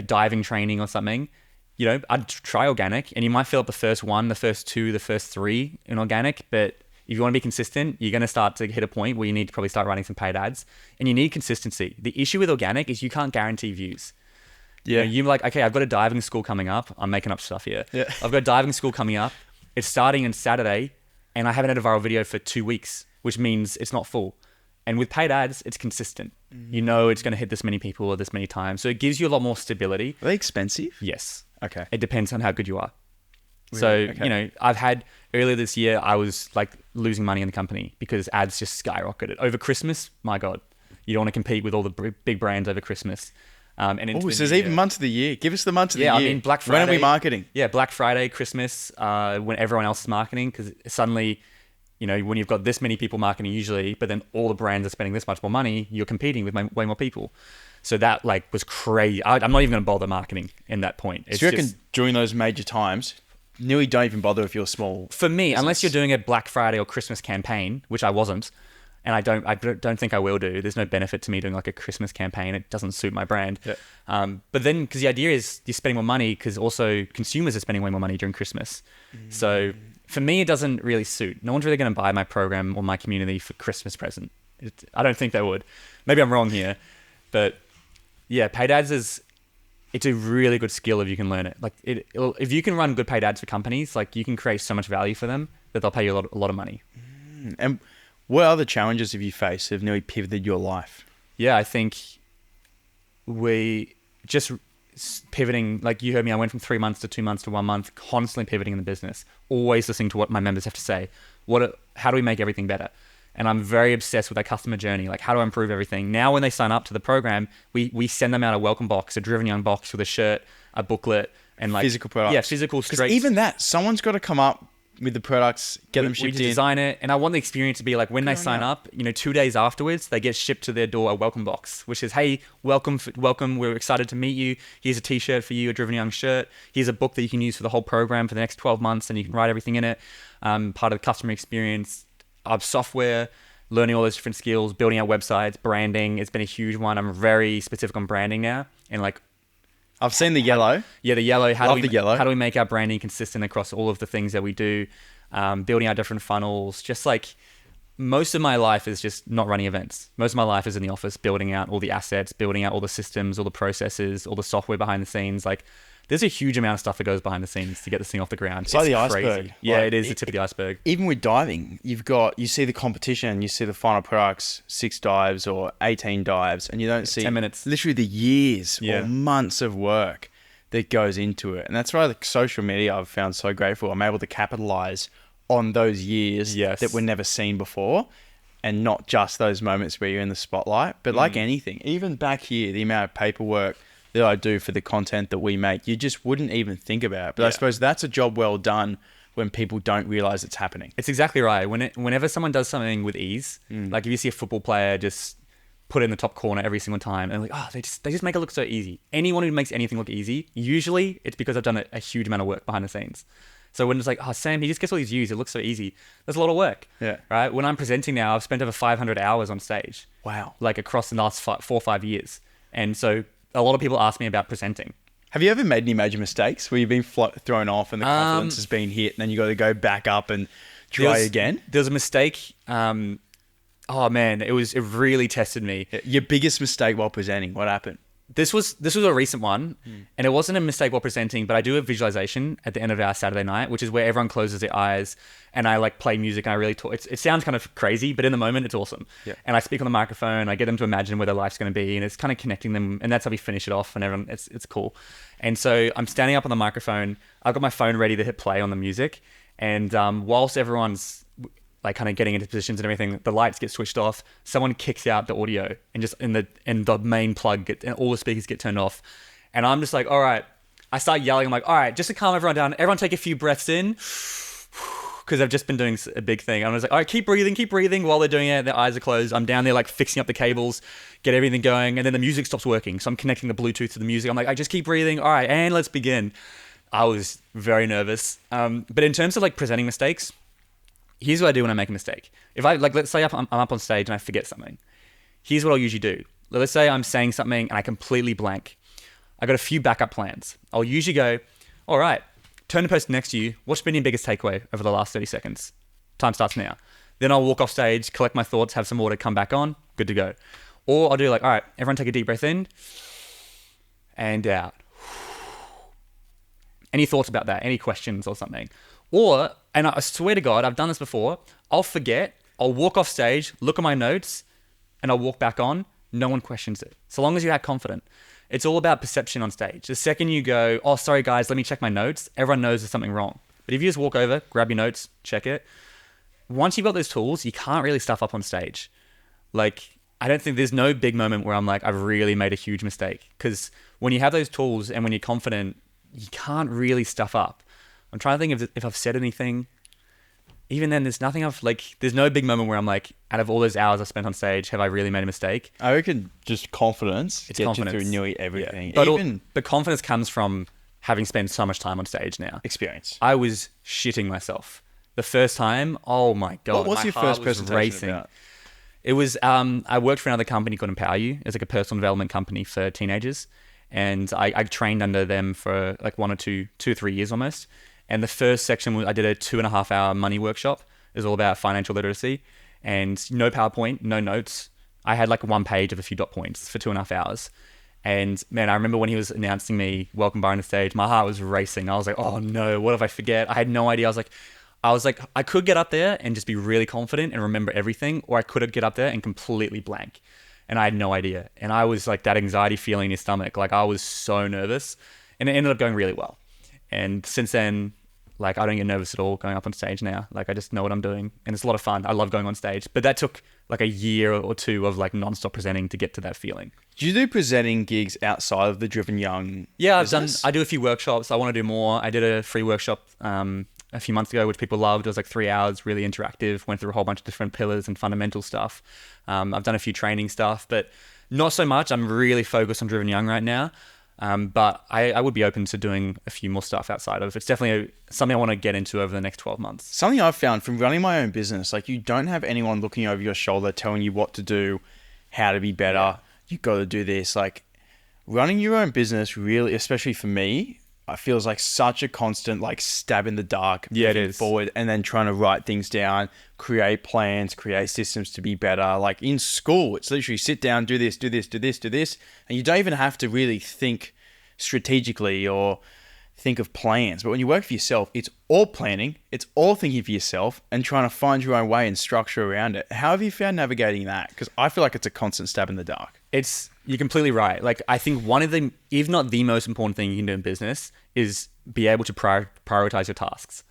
diving training or something, I'd try organic and you might fill up the first one, the first two, the first three in organic. But if you want to be consistent, you're going to start to hit a point where you need to probably start running some paid ads and you need consistency. The issue with organic is you can't guarantee views. Yeah. You're like, okay, I've got a diving school coming up. I'm making up stuff here. Yeah. I've got a diving school coming up. It's starting on Saturday and I haven't had a viral video for 2 weeks, which means it's not full. And with paid ads, it's consistent. It's going to hit this many people or this many times. So it gives you a lot more stability. Are they expensive? Yes. Okay. It depends on how good you are. Really? So, Okay. I've had earlier this year, I was like losing money in the company because ads just skyrocketed. Over Christmas, my God, you don't want to compete with all the big brands over Christmas. So there's even months of the year. Give us the months of the year. Yeah, I mean, Black Friday. When are we marketing? Yeah, Black Friday, Christmas, when everyone else is marketing, because suddenly, when you've got this many people marketing usually, but then all the brands are spending this much more money, you're competing with way more people. So that was crazy. I'm not even going to bother marketing in that point. So you reckon during those major times, nearly don't even bother if you're small? For me, business. Unless you're doing a Black Friday or Christmas campaign, which I wasn't, and I don't think I will do. There's no benefit to me doing like a Christmas campaign. It doesn't suit my brand. Yeah. But then, because the idea is you're spending more money, because also consumers are spending way more money during Christmas. So for me, it doesn't really suit. No one's really going to buy my program or my community for Christmas present. I don't think they would. Maybe I'm wrong here, but yeah, paid ads it's a really good skill if you can learn it. Like if you can run good paid ads for companies, like you can create so much value for them that they'll pay you a lot of money. And what other challenges have you faced that have nearly pivoted your life? Yeah, I think we just pivoting, like you heard me, I went from 3 months to 2 months to 1 month, constantly pivoting in the business, always listening to what my members have to say. How do we make everything better? And I'm very obsessed with that customer journey. Like, how do I improve everything? Now, when they sign up to the program, we send them out a welcome box, a Driven Young box with a shirt, a booklet, and like physical products. Yeah, physical straight. Even that, someone's got to come up with the products, get them shipped in. We design it, and I want the experience to be like when they sign up, 2 days afterwards, they get shipped to their door a welcome box, which is, hey, welcome, we're excited to meet you. Here's a t-shirt for you, a Driven Young shirt. Here's a book that you can use for the whole program for the next 12 months, and you can write everything in it. Part of the customer experience, software, learning all those different skills, building out websites, branding. It's been a huge one. I'm very specific on branding now, and like, I've seen the yellow. Yeah, the yellow. Love the yellow. How do we make our branding consistent across all of the things that we do? Building out different funnels. Just like most of my life is just not running events. Most of my life is in the office, building out all the assets, building out all the systems, all the processes, all the software behind the scenes. Like, there's a huge amount of stuff that goes behind the scenes to get this thing off the ground. It's like the iceberg. Yeah, it is the tip of the iceberg. Even with diving, you see the competition, you see the final products, 6 dives or 18 dives, and you don't see 10 minutes. Literally the years or months of work that goes into it. And that's why the social media I've found so grateful. I'm able to capitalize on those years that were never seen before. and not just those moments where you're in the spotlight. But like anything, even back here, the amount of paperwork that I do for the content that we make, you just wouldn't even think about it. But I suppose that's a job well done when people don't realize it's happening. It's exactly right. Whenever someone does something with ease, like if you see a football player just put it in the top corner every single time, and like, oh, they just make it look so easy. Anyone who makes anything look easy, usually it's because I've done a huge amount of work behind the scenes. So when it's like, oh, Sam, he just gets all these views, it looks so easy. There's a lot of work. Yeah. Right? When I'm presenting now, I've spent over 500 hours on stage. Wow. Like across the last 4 or 5 years. And so a lot of people ask me about presenting. Have you ever made any major mistakes where you've been thrown off and the confidence has been hit, and then you got to go back up and try again? There was a mistake. Oh man, it really tested me. Your biggest mistake while presenting, what happened? This was a recent one, and it wasn't a mistake while presenting, but I do a visualization at the end of our Saturday night, which is where everyone closes their eyes and I like play music and I really talk. It sounds kind of crazy, but in the moment it's awesome. Yeah. And I speak on the microphone, I get them to imagine where their life's going to be, and it's kind of connecting them, and that's how we finish it off, and everyone, it's cool. And so I'm standing up on the microphone, I've got my phone ready to hit play on the music, and whilst everyone's like kind of getting into positions and everything, the lights get switched off, someone kicks out the audio and just in the main plug and all the speakers get turned off. And I'm just like, all right, I start yelling. I'm like, all right, just to calm everyone down, everyone take a few breaths in, because I've just been doing a big thing. I was like, all right, keep breathing while they're doing it. Their eyes are closed. I'm down there like fixing up the cables, get everything going. And then the music stops working. So I'm connecting the Bluetooth to the music. I'm like, I just keep breathing. All right, and let's begin. I was very nervous. But in terms of like presenting mistakes, here's what I do when I make a mistake. If I like, let's say I'm up on stage and I forget something. Here's what I'll usually do. Let's say I'm saying something and I completely blank. I got a few backup plans. I'll usually go, all right, turn to the person next to you. What's been your biggest takeaway over the last 30 seconds? Time starts now. Then I'll walk off stage, collect my thoughts, have some water, come back on, good to go. Or I'll do like, all right, everyone take a deep breath in and out. Any thoughts about that? Any questions or something? Or, and I swear to God, I've done this before, I'll forget, I'll walk off stage, look at my notes, and I'll walk back on. No one questions it. So long as you act confident. It's all about perception on stage. The second you go, oh, sorry guys, let me check my notes, everyone knows there's something wrong. But if you just walk over, grab your notes, check it, once you've got those tools, you can't really stuff up on stage. Like, I don't think there's no big moment where I'm like, I've really made a huge mistake. Because when you have those tools and when you're confident, you can't really stuff up. I'm trying to think if I've said anything. Even then, there's nothing there's no big moment where I'm like, out of all those hours I spent on stage, have I really made a mistake? I reckon just confidence It's gets confidence. you through nearly everything. Yeah. But confidence comes from having spent so much time on stage now. Experience. I was shitting myself. The first time, oh my God. What was your first presentation racing. about? It was, I worked for another company called Empower You. It's like a personal development company for teenagers. And I trained under them for like 2 or 3 years almost. And the first section, I did a 2.5 hour money workshop. It was all about financial literacy, and no PowerPoint, no notes. I had like one page of a few dot points for 2.5 hours. And man, I remember when he was announcing me, welcome Byron to stage, my heart was racing. I was like, oh no, what if I forget? I had no idea. I was like, I could get up there and just be really confident and remember everything, or I could get up there and completely blank. And I had no idea. And I was like that anxiety feeling in your stomach. Like I was so nervous, and it ended up going really well. And since then, like I don't get nervous at all going up on stage now. Like I just know what I'm doing, and it's a lot of fun. I love going on stage, but that took like a year or two of like nonstop presenting to get to that feeling. Do you do presenting gigs outside of the Driven Young? Yeah, business? I do a few workshops. I want to do more. I did a free workshop a few months ago, which people loved. It was like 3 hours, really interactive. Went through a whole bunch of different pillars and fundamental stuff. I've done a few training stuff, but not so much. I'm really focused on Driven Young right now. But I would be open to doing a few more stuff outside of. It's definitely something I want to get into over the next 12 months. Something I've found from running my own business, like you don't have anyone looking over your shoulder telling you what to do, how to be better. Yeah. You got to do this. Like running your own business really, especially for me, it feels like such a constant like stab in the dark. Yeah, it is. Forward and then trying to write things down, create plans, create systems to be better. Like in school, it's literally sit down, do this, and you don't even have to really think strategically or think of plans. But when you work for yourself, it's all planning, it's all thinking for yourself and trying to find your own way and structure around it. How have you found navigating that? Because I feel like it's a constant stab in the dark. You're completely right. Like I think one of the, if not the most important thing you can do in business is be able to prioritize your tasks.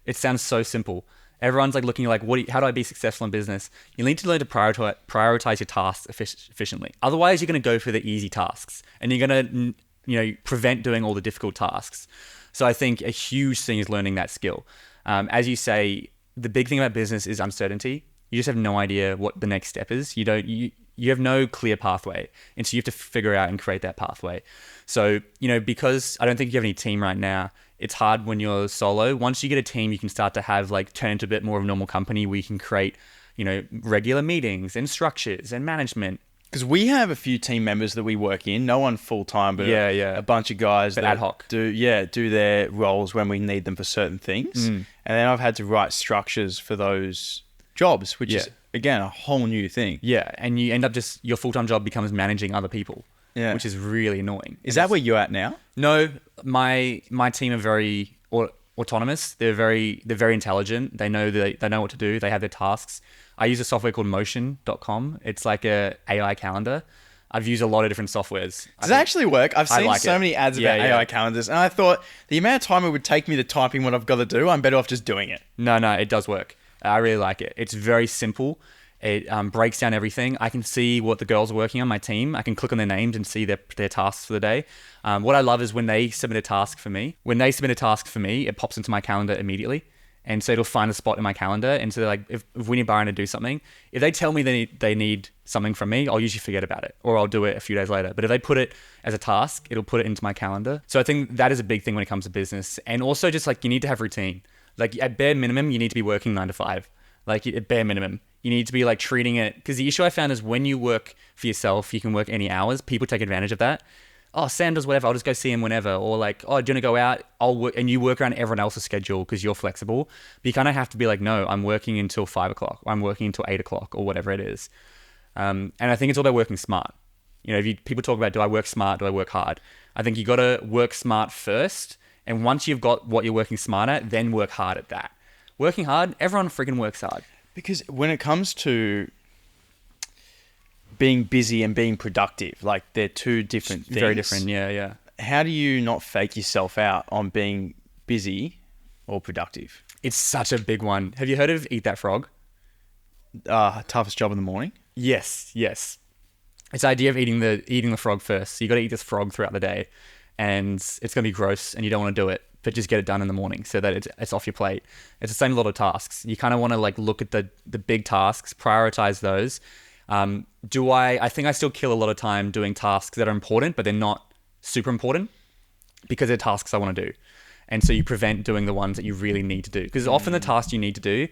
It sounds so simple. Everyone's like looking like, how do I be successful in business? You need to learn to prioritize your tasks efficiently. Otherwise, you're going to go for the easy tasks and you're going to, prevent doing all the difficult tasks. So I think a huge thing is learning that skill. As you say, the big thing about business is uncertainty. You just have no idea what the next step is. You have no clear pathway. And so you have to figure out and create that pathway. So, because I don't think you have any team right now, it's hard when you're solo. Once you get a team, you can start to have turn into a bit more of a normal company where you can create, regular meetings and structures and management. Because we have a few team members that we work in, no one full time, but a bunch of guys but that ad hoc do their roles when we need them for certain things. And then I've had to write structures for those jobs, which is again a whole new thing. Yeah, and you end up your full-time job becomes managing other people. Yeah, which is really annoying. Is that where you're at now? No, my team are very autonomous. They're very intelligent. They know what to do. They have their tasks. I use a software called Motion.com. It's like a AI calendar. I've used a lot of different softwares. Does it actually work? I've seen so many ads about AI calendars, and I thought the amount of time it would take me to typing what I've got to do, I'm better off just doing it. No, it does work. I really like it. It's very simple. It breaks down everything. I can see what the girls are working on, my team. I can click on their names and see their tasks for the day. What I love is when they submit a task for me. When they submit a task for me, it pops into my calendar immediately. And so it'll find a spot in my calendar. And so like, if we need Byron to do something, if they tell me they need something from me, I'll usually forget about it or I'll do it a few days later. But if they put it as a task, it'll put it into my calendar. So I think that is a big thing when it comes to business. And also just you need to have routine. At bare minimum, you need to be working 9 to 5. At bare minimum. You need to be treating it, because the issue I found is when you work for yourself, you can work any hours. People take advantage of that. Oh, Sam does whatever. I'll just go see him whenever. Or oh, do you want to go out? I'll work, and you work around everyone else's schedule because you're flexible. But you kind of have to be no, I'm working until 5 o'clock. Or I'm working until 8 o'clock or whatever it is. And I think it's all about working smart. People talk about, do I work smart? Do I work hard? I think you got to work smart first. And once you've got what you're working smart at, then work hard at that. Working hard, everyone freaking works hard. Because when it comes to being busy and being productive, they're two different things. Very different, yeah. How do you not fake yourself out on being busy or productive? It's such a big one. Have you heard of Eat That Frog? Toughest job in the morning? Yes. It's the idea of eating the frog first. So you got to eat this frog throughout the day, and it's going to be gross, and you don't want to do it. But just get it done in the morning so that it's off your plate. It's the same lot of tasks. You kind of want to look at the big tasks, prioritize those. I think I still kill a lot of time doing tasks that are important, but they're not super important because they're tasks I want to do. And so you prevent doing the ones that you really need to do. Because often the tasks you need to do,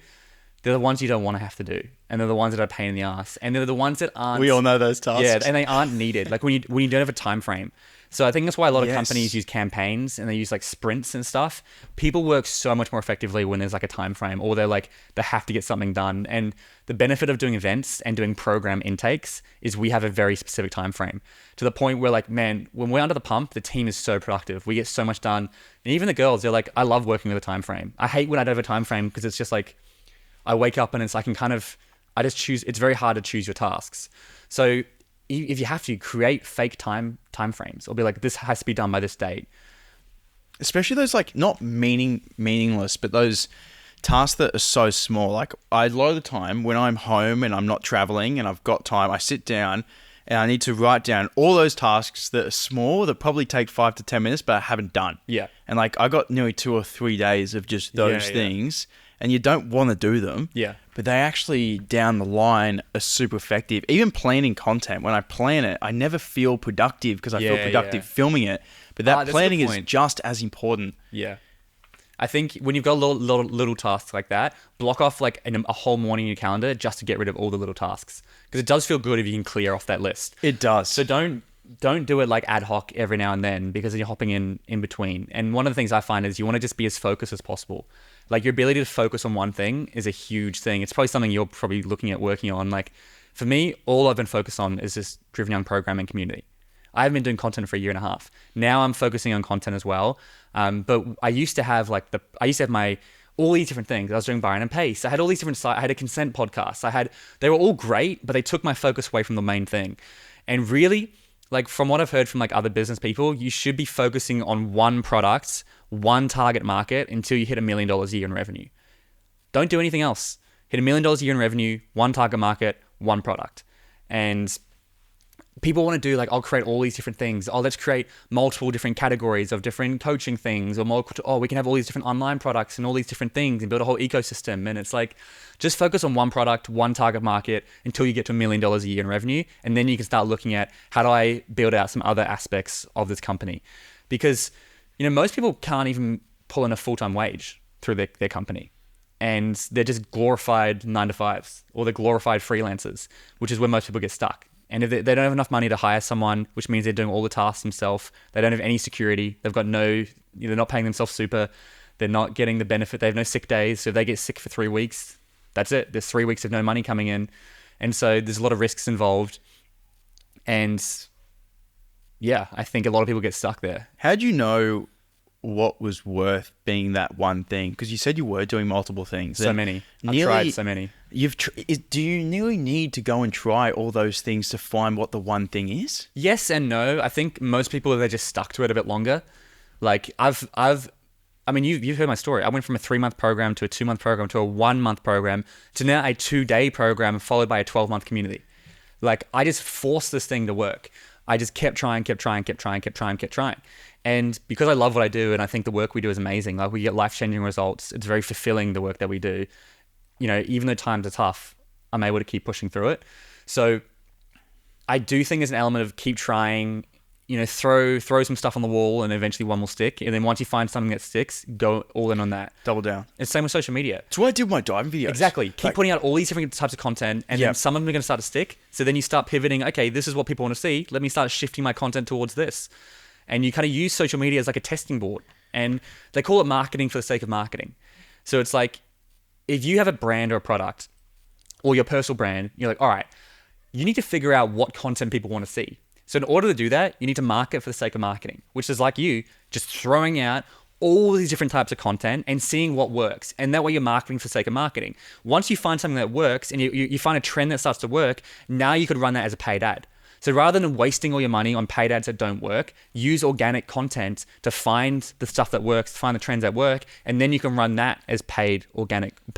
they're the ones you don't want to have to do. And they're the ones that are a pain in the ass. And they're the ones that aren't... We all know those tasks. Yeah, and they aren't needed. When you don't have a time frame. So I think that's why a lot of companies use campaigns and they use sprints and stuff. People work so much more effectively when there's a time frame, or they have to get something done. And the benefit of doing events and doing program intakes is we have a very specific time frame, to the point where when we're under the pump, the team is so productive. We get so much done. And even the girls, they're I love working with a time frame. I hate when I don't have a time frame because it's just I wake up and it's I just choose. It's very hard to choose your tasks. So if you have to, create fake time frames, or be this has to be done by this date. Especially those not meaningless, but those tasks that are so small. A lot of the time when I'm home and I'm not traveling and I've got time, I sit down and I need to write down all those tasks that are small that probably take 5 to 10 minutes, but I haven't done. Yeah. And I got nearly 2 or 3 days of just those things, and you don't want to do them. Yeah. But they actually, down the line, are super effective. Even planning content, when I plan it, I never feel productive because I feel productive filming it. But that planning is just as important. Yeah. I think when you've got little tasks like that, block off a whole morning in your calendar just to get rid of all the little tasks. Because it does feel good if you can clear off that list. It does. So don't do it ad hoc every now and then, because you're hopping in between. And one of the things I find is you want to just be as focused as possible. Your ability to focus on one thing is a huge thing. It's probably something you're probably looking at working on. For me, all I've been focused on is this Driven Young program and community. I haven't been doing content for a year and a half. Now I'm focusing on content as well. But I used to have all these different things. I was doing Byron and Pace. I had all these different sites. I had a consent podcast. They were all great, but they took my focus away from the main thing. And really, from what I've heard from other business people, you should be focusing on one product, one target market until you hit $1 million a year in revenue. Don't do anything else. Hit $1 million a year in revenue, one target market, one product. And people want to do like, I'll create all these different things. Oh, let's create multiple different categories of different coaching things, or we can have all these different online products and all these different things and build a whole ecosystem. And it's like, just focus on one product, one target market until you get to $1 million a year in revenue. And then you can start looking at, how do I build out some other aspects of this company? Because, most people can't even pull in a full-time wage through their company. And they're just glorified 9-to-5s, or they're glorified freelancers, which is where most people get stuck. And if they don't have enough money to hire someone, which means they're doing all the tasks themselves, they don't have any security, they've got they're not paying themselves super, they're not getting the benefit, they have no sick days. So if they get sick for 3 weeks, that's it. There's 3 weeks of no money coming in. And so there's a lot of risks involved. And yeah, I think a lot of people get stuck there. How do you know what was worth being that one thing? Because you said you were doing multiple things. So many. I've tried so many. Do you nearly need to go and try all those things to find what the one thing is? Yes and no. I think most people, they're just stuck to it a bit longer. Like you've heard my story. I went from a 3-month program to a 2-month program to a 1-month program to now a 2-day program followed by a 12-month community. Like, I just forced this thing to work. I just kept trying. And because I love what I do, and I think the work we do is amazing, like, we get life-changing results. It's very fulfilling, the work that we do. Even though times are tough, I'm able to keep pushing through it. So I do think there's an element of keep trying, throw some stuff on the wall and eventually one will stick. And then once you find something that sticks, go all in on that. Double down. It's the same with social media. It's what I did with my diving videos. Exactly. Keep putting out all these different types of content, and then some of them are going to start to stick. So then you start pivoting. Okay, this is what people want to see. Let me start shifting my content towards this. And you kind of use social media as like a testing board. And they call it marketing for the sake of marketing. So it's like, if you have a brand or a product or your personal brand, you're like, all right, you need to figure out what content people want to see. So in order to do that, you need to market for the sake of marketing, which is like you just throwing out all these different types of content and seeing what works. And that way you're marketing for the sake of marketing. Once you find something that works and you find a trend that starts to work, now you could run that as a paid ad. So rather than wasting all your money on paid ads that don't work, use organic content to find the stuff that works, find the trends that work, and then you can run that as paid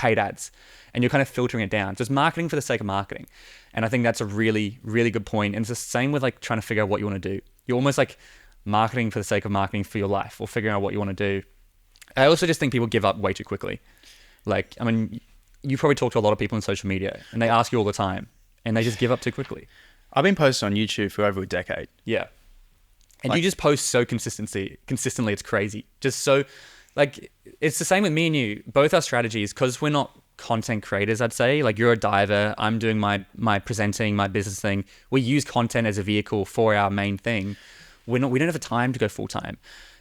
ads. And you're kind of filtering it down. Just marketing for the sake of marketing. And I think that's a really, really good point. And it's the same with like trying to figure out what you want to do. You're almost like marketing for the sake of marketing for your life, or figuring out what you want to do. I also just think people give up way too quickly. Like, you probably talk to a lot of people on social media and they ask you all the time and they just give up too quickly. I've been posting on YouTube for over a decade. Yeah. And you just post so consistently, it's crazy. Just so, like, it's the same with me and you. Both our strategies, because we're not content creators, I'd say. Like, you're a diver, I'm doing my presenting, my business thing. We use content as a vehicle for our main thing. We don't have the time to go full time.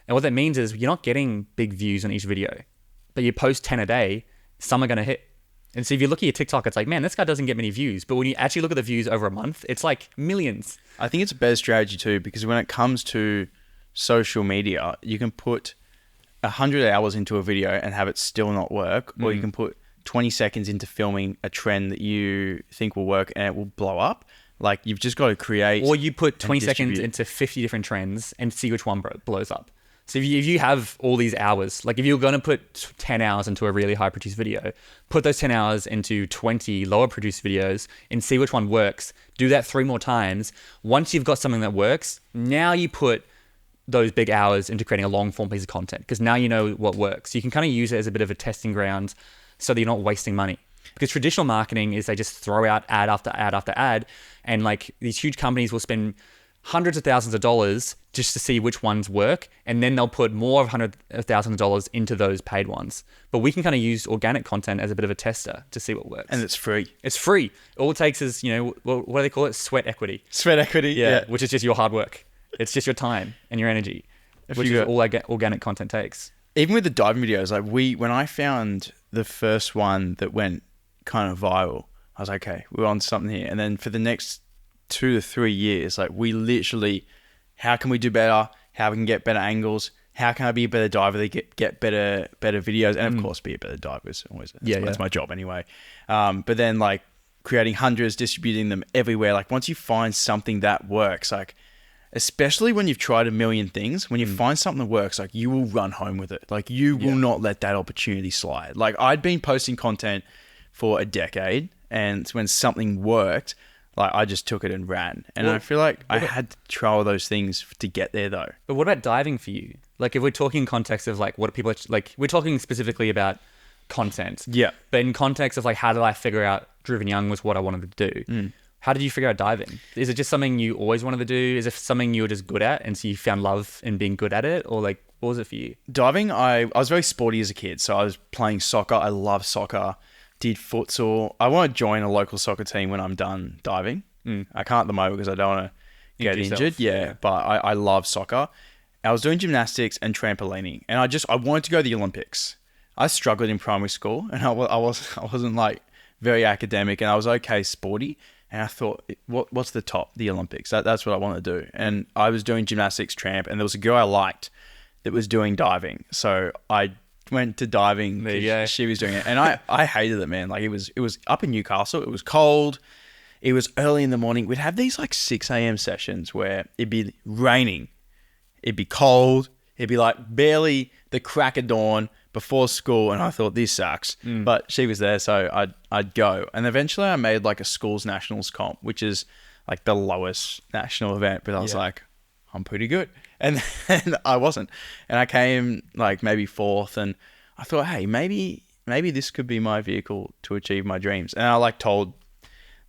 And what that means is you're not getting big views on each video, but you post 10 a day, some are going to hit. And so if you look at your TikTok, it's like, man, this guy doesn't get many views. But when you actually look at the views over a month, it's like millions. I think it's a better strategy too, because when it comes to social media, you can put 100 hours into a video and have it still not work, or you can put 20 seconds into filming a trend that you think will work and it will blow up. Like, you've just got to create. Or you put 20 seconds into 50 different trends and see which one blows up. So if you have all these hours, like if you're going to put 10 hours into a really high produced video, put those 10 hours into 20 lower produced videos and see which one works. Do that 3 more times. Once you've got something that works, now you put those big hours into creating a long form piece of content, because now you know what works. You can kind of use it as a bit of a testing ground so that you're not wasting money. Because traditional marketing is they just throw out ad after ad after ad, and like these huge companies will spend hundreds of thousands of dollars just to see which ones work, and then they'll put more of hundreds of thousands of dollars into those paid ones. But we can kind of use organic content as a bit of a tester to see what works. And it's free. It's free. All it takes is, what do they call it? Sweat equity. Sweat equity, yeah. Which is just your hard work. It's just your time and your energy, which is all organic content takes. Even with the diving videos, like when I found the first one that went kind of viral, I was like, okay, we're on something here. And then for the next 2 to 3 years, like we literally, how can we do better? How we can get better angles? How can I be a better diver? They get better videos, and of course, be a better diver is always that's my job anyway. But then like creating hundreds, distributing them everywhere. Like once you find something that works, like especially when you've tried a million things, when you find something that works, like you will run home with it. Like you will not let that opportunity slide. Like I'd been posting content for a decade, and when something worked, like I just took it and ran. And I feel like I had to try all those things to get there though. But what about diving for you? Like if we're talking in context of like what people like, we're talking specifically about content. Yeah. But in context of like, how did I figure out Driven Young was what I wanted to do? How did you figure out diving? Is it just something you always wanted to do? Is it something you were just good at and so you found love in being good at it? Or like, what was it for you? Diving, I was very sporty as a kid. So I was playing soccer. I love soccer. Did futsal. I want to join a local soccer team when I'm done diving. I can't at the moment because I don't want to get injured. Yeah, but I love soccer. I was doing gymnastics and trampolining, and I wanted to go to the Olympics. I struggled in primary school, and I wasn't like very academic, and I was okay sporty. And I thought, what's the top? The Olympics. That's what I want to do. And I was doing gymnastics, tramp, and there was a girl I liked that was doing diving. So I went to diving. She was doing it, and I hated it, man. Like it was up in Newcastle. It was cold. It was early in the morning. We'd have these like 6 a.m. sessions where it'd be raining, it'd be cold, it'd be like barely the crack of dawn before school, and I thought this sucks. But she was there, so I'd go. And eventually I made like a schools nationals comp, which is like the lowest national event, but I was like, I'm pretty good. And I wasn't. And I came like maybe fourth, and I thought, hey, maybe this could be my vehicle to achieve my dreams. And I like told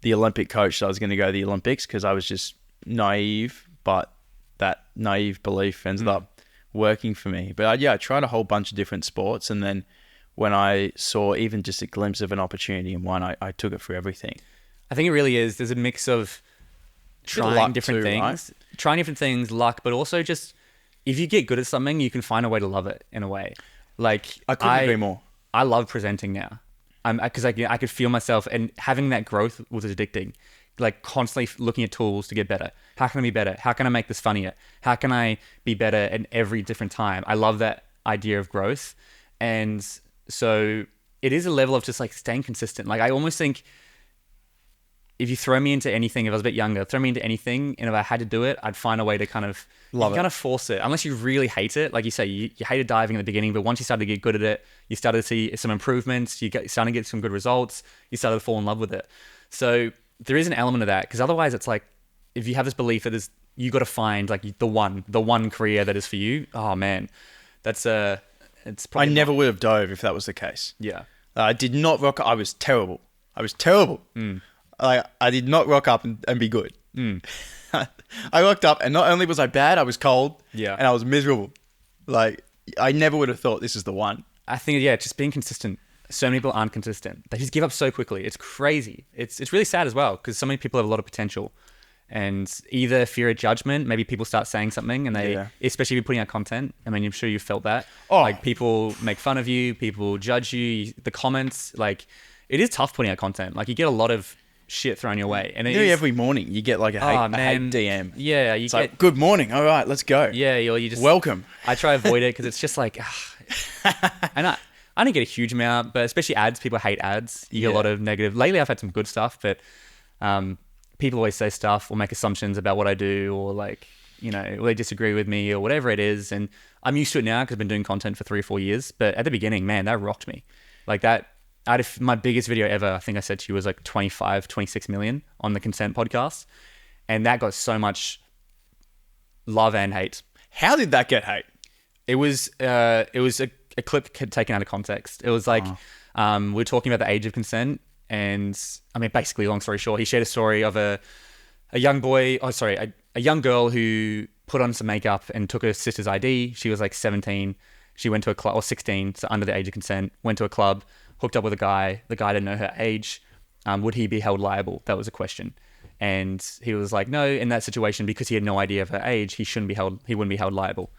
the Olympic coach that I was going to go to the Olympics because I was just naive, but that naive belief ended up working for me. But I tried a whole bunch of different sports, and then when I saw even just a glimpse of an opportunity in one, I took it for everything. I think it really is. There's a mix of trying different things, trying different things, luck, but also just if you get good at something, you can find a way to love it in a way. Like I couldn't agree more. I love presenting now, because I could feel myself, and having that growth was addicting. Like constantly looking at tools to get better. How can I be better? How can I make this funnier? How can I be better at every different time? I love that idea of growth. And so it is a level of just like staying consistent. Like I almost think if you throw me into anything, if I was a bit younger, throw me into anything, and if I had to do it, I'd find a way to kind of force it. Unless you really hate it. Like you say, you hated diving in the beginning, but once you started to get good at it, you started to see some improvements, you started to get some good results, you started to fall in love with it. So there is an element of that, because otherwise it's like, if you have this belief that you got to find like the one career that is for you. Oh man, it's probably. I never would have dove if that was the case. Yeah, I did not rock. I was terrible. I did not rock up and be good. I rocked up, and not only was I bad, I was cold. Yeah, and I was miserable. Like I never would have thought this is the one. I think just being consistent. So many people aren't consistent. They just give up so quickly. It's crazy. It's really sad as well, because so many people have a lot of potential, and either fear of judgment. Maybe people start saying something, and especially if you're putting out content. I mean, I'm sure you've felt that. Like people make fun of you, people judge you. The comments, like it is tough putting out content. Like you get a lot of shit thrown your way, and every morning you get like a hate DM. Yeah, it's like, good morning. All right, let's go. Yeah, or you just welcome. I try to avoid it because it's just like, and I don't get a huge amount, but especially ads. People hate ads. You get a lot of negative. Lately, I've had some good stuff, but people always say stuff or make assumptions about what I do, or like, or they disagree with me or whatever it is. And I'm used to it now because I've been doing content for 3 or 4 years. But at the beginning, man, that rocked me. Like that, my biggest video ever, I think I said to you, was like 26 million on the Consent podcast. And that got so much love and hate. How did that get hate? It was a clip taken out of context. It was like, we were talking about the age of consent. And I mean, basically, long story short, he shared a story of a young girl who put on some makeup and took her sister's ID. She was like 17. She went to a club, or 16, so under the age of consent, went to a club, hooked up with a guy. The guy didn't know her age. Would he be held liable? That was a question. And he was like, no, in that situation, because he had no idea of her age, he wouldn't be held liable.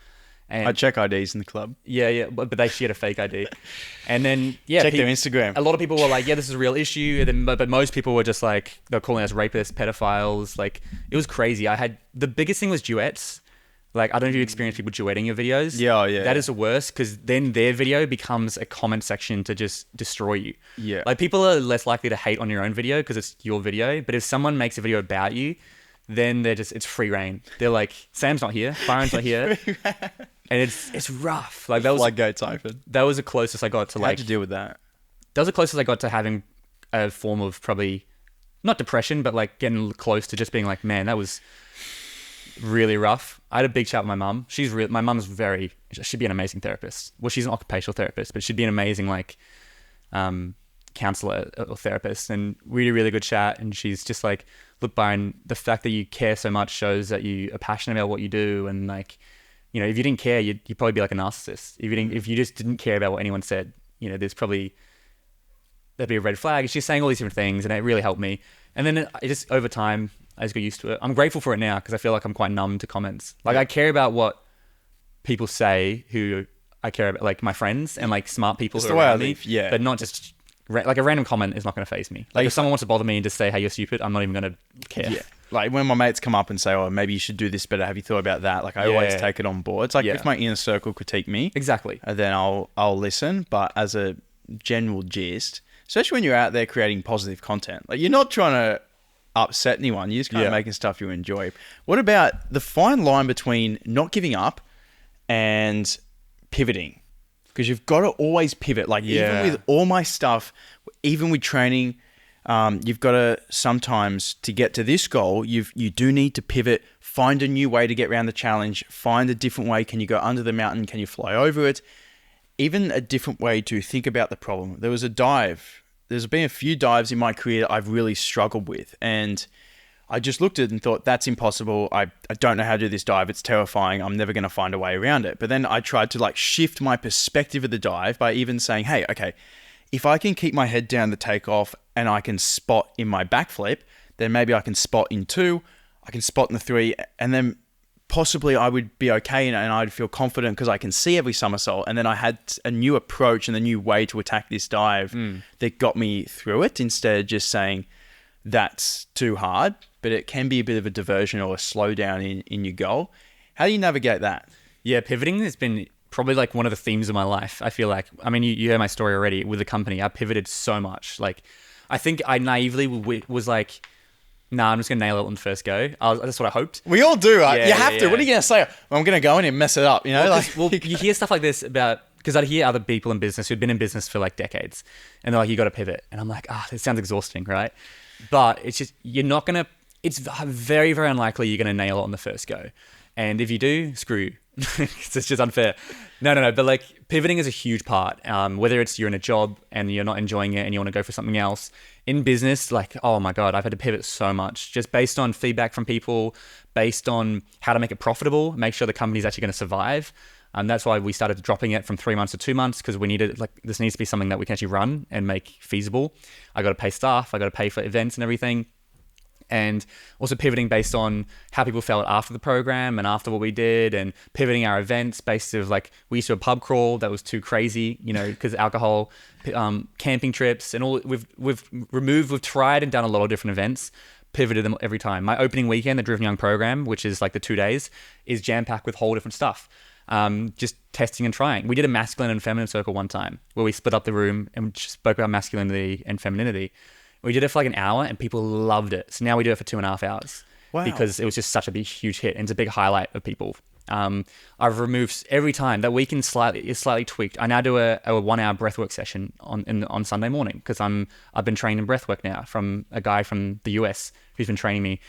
And I check IDs in the club. Yeah, but she had a fake ID. And then, check their Instagram. A lot of people were like, yeah, this is a real issue. And then, but most people were just like, they're calling us rapists, pedophiles. Like, it was crazy. The biggest thing was duets. Like, I don't know if you experience people duetting your videos. Yeah. That is the worst, because then their video becomes a comment section to just destroy you. Yeah. Like, people are less likely to hate on your own video because it's your video. But if someone makes a video about you, then it's free reign. They're like, Sam's not here, Byron's not here, and it's rough. Like that was floodgates open. That was the closest I got to How'd you deal with that? That was the closest I got to having a form of probably not depression, but like getting close to just being like, man, that was really rough. I had a big chat with my mum. My mum's she'd be an amazing therapist. Well, she's an occupational therapist, but she'd be an amazing like counselor or therapist, and really, really good chat. And she's just like, look, Byron, the fact that you care so much shows that you are passionate about what you do. And like, you know, if you didn't care, you'd probably be like a narcissist. If you just didn't care about what anyone said, you know, that'd be a red flag. She's saying all these different things, and it really helped me. And then over time, I just got used to it. I'm grateful for it now because I feel like I'm quite numb to comments. Like I care about what people say who I care about, like my friends and like smart people who are around me. Yeah. But not just like a random comment is not going to faze me. Like if someone wants to bother me and just say, hey, you're stupid, I'm not even going to care. Yeah. Like when my mates come up and say, oh, maybe you should do this better. Have you thought about that? Like I always take it on board. It's like if my inner circle critique me. Exactly. Then I'll listen. But as a general gist, especially when you're out there creating positive content, like you're not trying to upset anyone. You're just kind of making stuff you enjoy. What about the fine line between not giving up and pivoting? Because you've got to always pivot. Like even with all my stuff, even with training, you've got to sometimes to get to this goal, you do need to pivot, find a new way to get around the challenge, find a different way. Can you go under the mountain? Can you fly over it? Even a different way to think about the problem. There was a dive. There's been a few dives in my career I've really struggled with. And I just looked at it and thought, that's impossible. I don't know how to do this dive. It's terrifying. I'm never going to find a way around it. But then I tried to like shift my perspective of the dive by even saying, hey, okay, if I can keep my head down the takeoff and I can spot in my backflip, then maybe I can spot in 2, I can spot in the 3, and then possibly I would be okay and I'd feel confident because I can see every somersault. And then I had a new approach and a new way to attack this dive that got me through it instead of just saying that's too hard. But it can be a bit of a diversion or a slowdown in your goal. How do you navigate that? Yeah, pivoting has been probably like one of the themes of my life. I feel like, I mean, you heard my story already with the company. I pivoted so much. Like, I think I naively was like, nah, I'm just going to nail it on the first go. That's what I hoped. We all do, right? You have to. What are you going to say? Well, I'm going to go in and mess it up, you know? You hear stuff like this about, because I'd hear other people in business who'd been in business for like decades, and they're like, you got to pivot. And I'm like, this sounds exhausting, right? But it's just, it's very, very unlikely you're going to nail it on the first go. And if you do, screw you. It's just unfair. No. But like pivoting is a huge part. Whether it's you're in a job and you're not enjoying it and you want to go for something else. In business, like, oh my God, I've had to pivot so much just based on feedback from people, based on how to make it profitable, make sure the company's actually going to survive. And that's why we started dropping it from 3 months to 2 months, because we needed, like, this needs to be something that we can actually run and make feasible. I got to pay staff, I got to pay for events and everything. And also pivoting based on how people felt after the program and after what we did, and pivoting our events based of like, we used to do a pub crawl that was too crazy, you know, because alcohol, camping trips and all. We've tried and done a lot of different events, pivoted them every time. My opening weekend, the Driven Young program, which is like the 2 days, is jam-packed with whole different stuff. Just testing and trying. We did a masculine and feminine circle one time where we split up the room and just spoke about masculinity and femininity. We did it for like an hour and people loved it. So now we do it for 2.5 hours. Wow. Because it was just such a big, huge hit. And it's a big highlight of people. I've removed every time that weekend is slightly tweaked. I now do a 1 hour breathwork session on Sunday morning because I've been trained in breathwork now from a guy from the US who's been training me.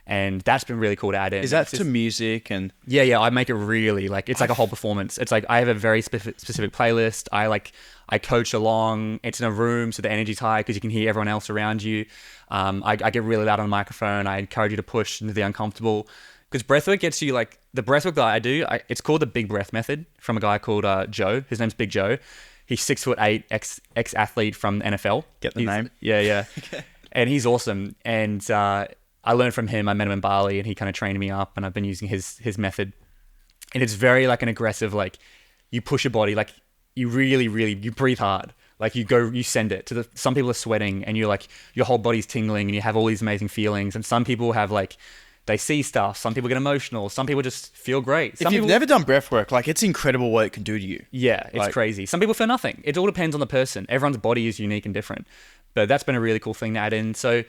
And that's been really cool to add in. Is that to music and? Yeah. I make it really like, it's like a whole performance. It's like, I have a very specific playlist. I coach along. It's in a room, so the energy's high because you can hear everyone else around you. I get really loud on the microphone. I encourage you to push into the uncomfortable, because breathwork gets you, like, the breathwork that I do, it's called the Big Breath Method from a guy called Joe. His name's Big Joe. He's 6'8", ex-athlete from the NFL. Get the name. Yeah. Okay. And he's awesome. And I learned from him. I met him in Bali and he kind of trained me up, and I've been using his method. And it's very like an aggressive, like, you push your body, like, you really, really, you breathe hard. Like, you send it to some people are sweating and you're like, your whole body's tingling and you have all these amazing feelings. And some people have, like, they see stuff. Some people get emotional. Some people just feel great. If you've never done breath work, like, it's incredible what it can do to you. Yeah, it's crazy. Some people feel nothing. It all depends on the person. Everyone's body is unique and different. But that's been a really cool thing to add in. So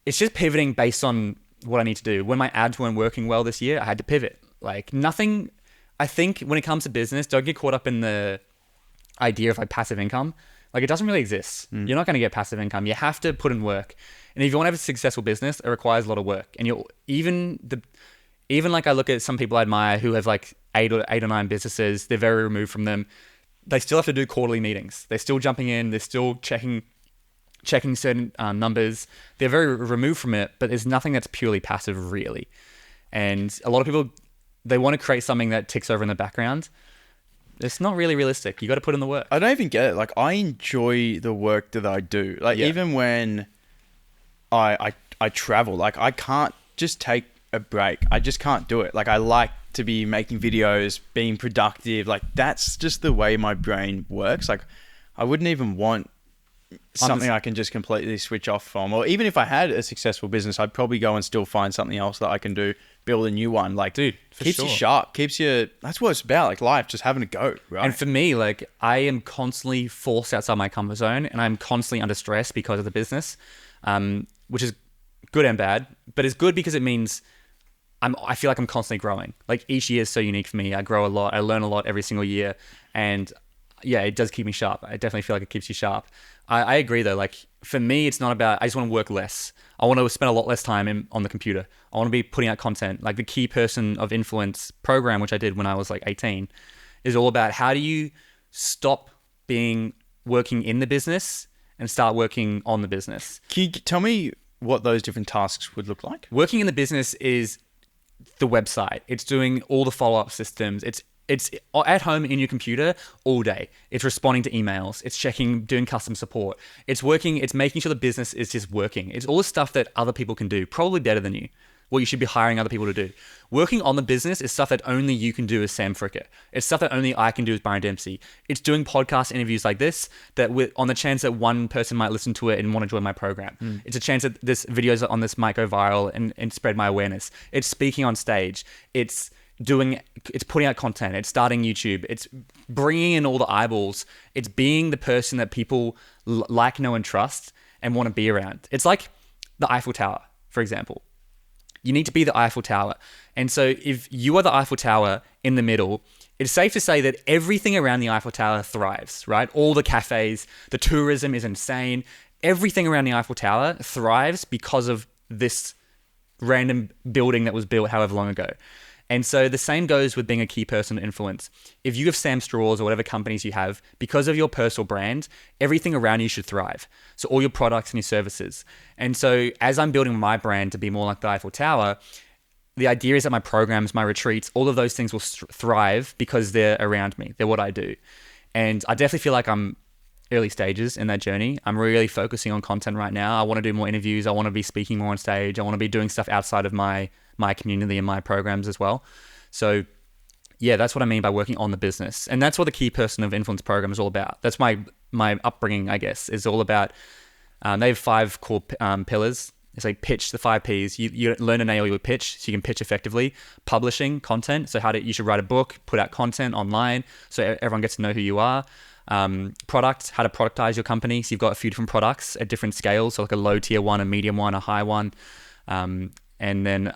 it's just pivoting based on what I need to do. When my ads weren't working well this year, I had to pivot. Like nothing, I think when it comes to business, don't get caught up in the idea of like passive income. Like it doesn't really exist. You're not going to get passive income. You have to put in work. And if you want to have a successful business, it requires a lot of work. And even like I look at some people I admire who have like eight or nine businesses, they're very removed from them. They still have to do quarterly meetings. They're still jumping in. They're still checking certain numbers. They're very removed from it, but there's nothing that's purely passive really. And a lot of people, they want to create something that ticks over in the background. It's not really realistic. You got to put in the work. I don't even get it. Like I enjoy the work that I do. Like even when I travel, like I can't just take a break. I just can't do it. Like I like to be making videos, being productive. Like that's just the way my brain works. Like I wouldn't even want something I can just completely switch off from. Or even if I had a successful business, I'd probably go and still find something else that I can do, build a new one. Like, dude, keeps you sharp, that's what it's about. Like life, just having to go, right? And for me, like I am constantly forced outside my comfort zone and I'm constantly under stress because of the business, which is good and bad, but it's good because it means I feel like I'm constantly growing. Like each year is so unique for me. I grow a lot. I learn a lot every single year. And yeah, it does keep me sharp. I definitely feel like it keeps you sharp. I agree though. Like for me, it's not about, I just want to work less. I want to spend a lot less time on the computer. I want to be putting out content. Like the Key Person of Influence program, which I did when I was like 18, is all about how do you stop working in the business and start working on the business. Can you tell me what those different tasks would look like? Working in the business is the website. It's doing all the follow-up systems. It's at home in your computer all day. It's responding to emails. It's checking, doing custom support. It's working. It's making sure the business is just working. It's all the stuff that other people can do, probably better than you. What you should be hiring other people to do. Working on the business is stuff that only you can do as Sam Fricker. It's stuff that only I can do as Byron Dempsey. It's doing podcast interviews like this that on the chance that one person might listen to it and want to join my program. It's a chance that this videos on this might go viral and spread my awareness. It's speaking on stage. It's putting out content. It's starting YouTube. It's bringing in all the eyeballs. It's being the person that people like, know, and trust and want to be around. It's like the Eiffel Tower, for example. You need to be the Eiffel Tower. And so if you are the Eiffel Tower in the middle, it's safe to say that everything around the Eiffel Tower thrives, right? All the cafes, the tourism is insane. Everything around the Eiffel Tower thrives because of this random building that was built however long ago. And so the same goes with being a key person of influence. If you have Sam Straws or whatever companies you have, because of your personal brand, everything around you should thrive. So all your products and your services. And so as I'm building my brand to be more like the Eiffel Tower, the idea is that my programs, my retreats, all of those things will thrive because they're around me. They're what I do. And I definitely feel like I'm early stages in that journey. I'm really focusing on content right now. I want to do more interviews. I want to be speaking more on stage. I want to be doing stuff outside of my community and my programs as well. So yeah, that's what I mean by working on the business. And that's what the Key Person of Influence program is all about. That's my upbringing, I guess, is all about, they have 5 core pillars. It's like pitch, the 5 Ps. You learn to nail your pitch so you can pitch effectively. Publishing content. So you should write a book, put out content online so everyone gets to know who you are. Product, how to productize your company. So you've got a few different products at different scales. So like a low tier one, a medium one, a high one. And then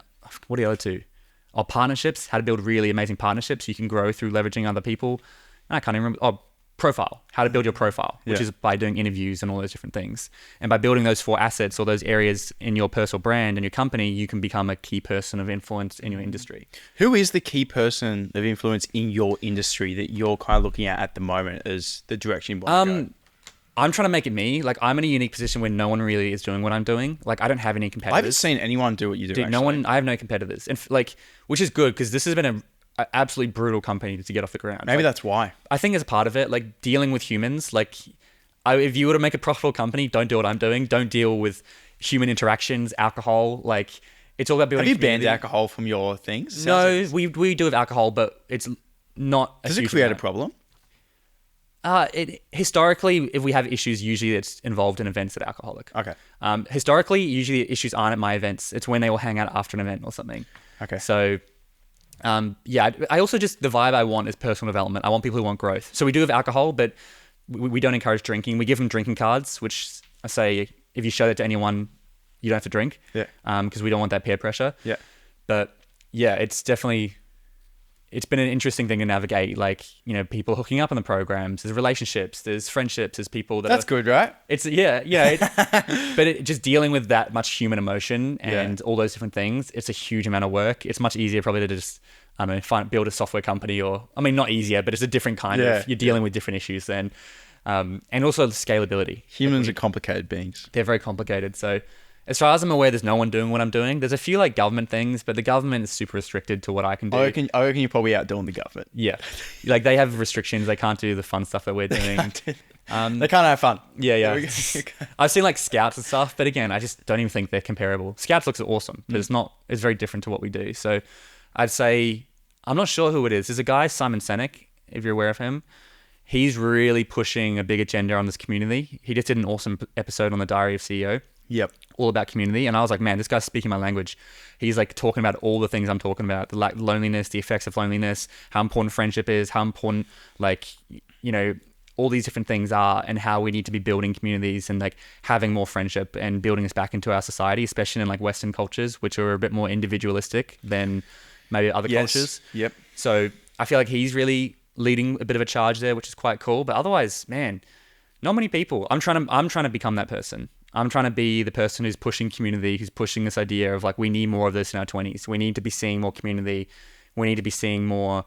what are the other 2? Partnerships, how to build really amazing partnerships you can grow through leveraging other people. And I can't even remember. Profile, how to build your profile, which is by doing interviews and all those different things. And by building those 4 assets or those areas in your personal brand and your company, you can become a key person of influence in your industry. Who is the key person of influence in your industry that you're kind of looking at the moment as the direction you want to go? I'm trying to make it me. Like I'm in a unique position where no one really is doing what I'm doing. Like I don't have any competitors. I haven't seen anyone do what you do. Dude, I have no competitors. And which is good because this has been an absolutely brutal company to get off the ground. Maybe that's why. I think as part of it, like dealing with humans, if you were to make a profitable company, don't do what I'm doing. Don't deal with human interactions, alcohol. Like it's all about building. Have you banned alcohol from your things? No, we do with alcohol, but it's not. Does it create a problem? Historically, if we have issues, usually it's involved in events that are alcoholic. Okay. Historically, usually issues aren't at my events. It's when they all hang out after an event or something. Okay. So, I also just, the vibe I want is personal development. I want people who want growth. So we do have alcohol, but we don't encourage drinking. We give them drinking cards, which I say, if you show that to anyone, you don't have to drink. Yeah. Because we don't want that peer pressure. Yeah. But yeah, it's been an interesting thing to navigate. Like, you know, people hooking up on the programs, there's relationships, there's friendships, there's people that That's good, right? It's but just dealing with that much human emotion and all those different things, it's a huge amount of work. It's much easier probably to just, I don't know, build a software company, or, I mean, not easier, but it's a different kind of, you're dealing with different issues then. And also the scalability. Humans are complicated beings. They're very complicated. So as far as I'm aware, there's no one doing what I'm doing. There's a few like government things, but the government is super restricted to what I can do. I reckon you're probably outdoing the government. Yeah. Like they have restrictions. They can't do the fun stuff that we're doing. They can't have fun. Yeah. I've seen like scouts and stuff, but again, I just don't even think they're comparable. Scouts looks awesome, but it's very different to what we do. So I'd say, I'm not sure who it is. There's a guy, Simon Sinek, if you're aware of him. He's really pushing a big agenda on this community. He just did an awesome episode on the Diary of CEO. Yep. All about community. And I was like, man, this guy's speaking my language. He's like talking about all the things I'm talking about, the loneliness, the effects of loneliness, how important friendship is, how important, like, you know, all these different things are, and how we need to be building communities and like having more friendship and building us back into our society, especially in like Western cultures, which are a bit more individualistic than maybe other cultures. Yep. So I feel like he's really leading a bit of a charge there, which is quite cool. But otherwise, man, not many people. I'm trying to become that person. I'm trying to be the person who's pushing community, who's pushing this idea of like, we need more of this in our 20s. We need to be seeing more community. We need to be seeing more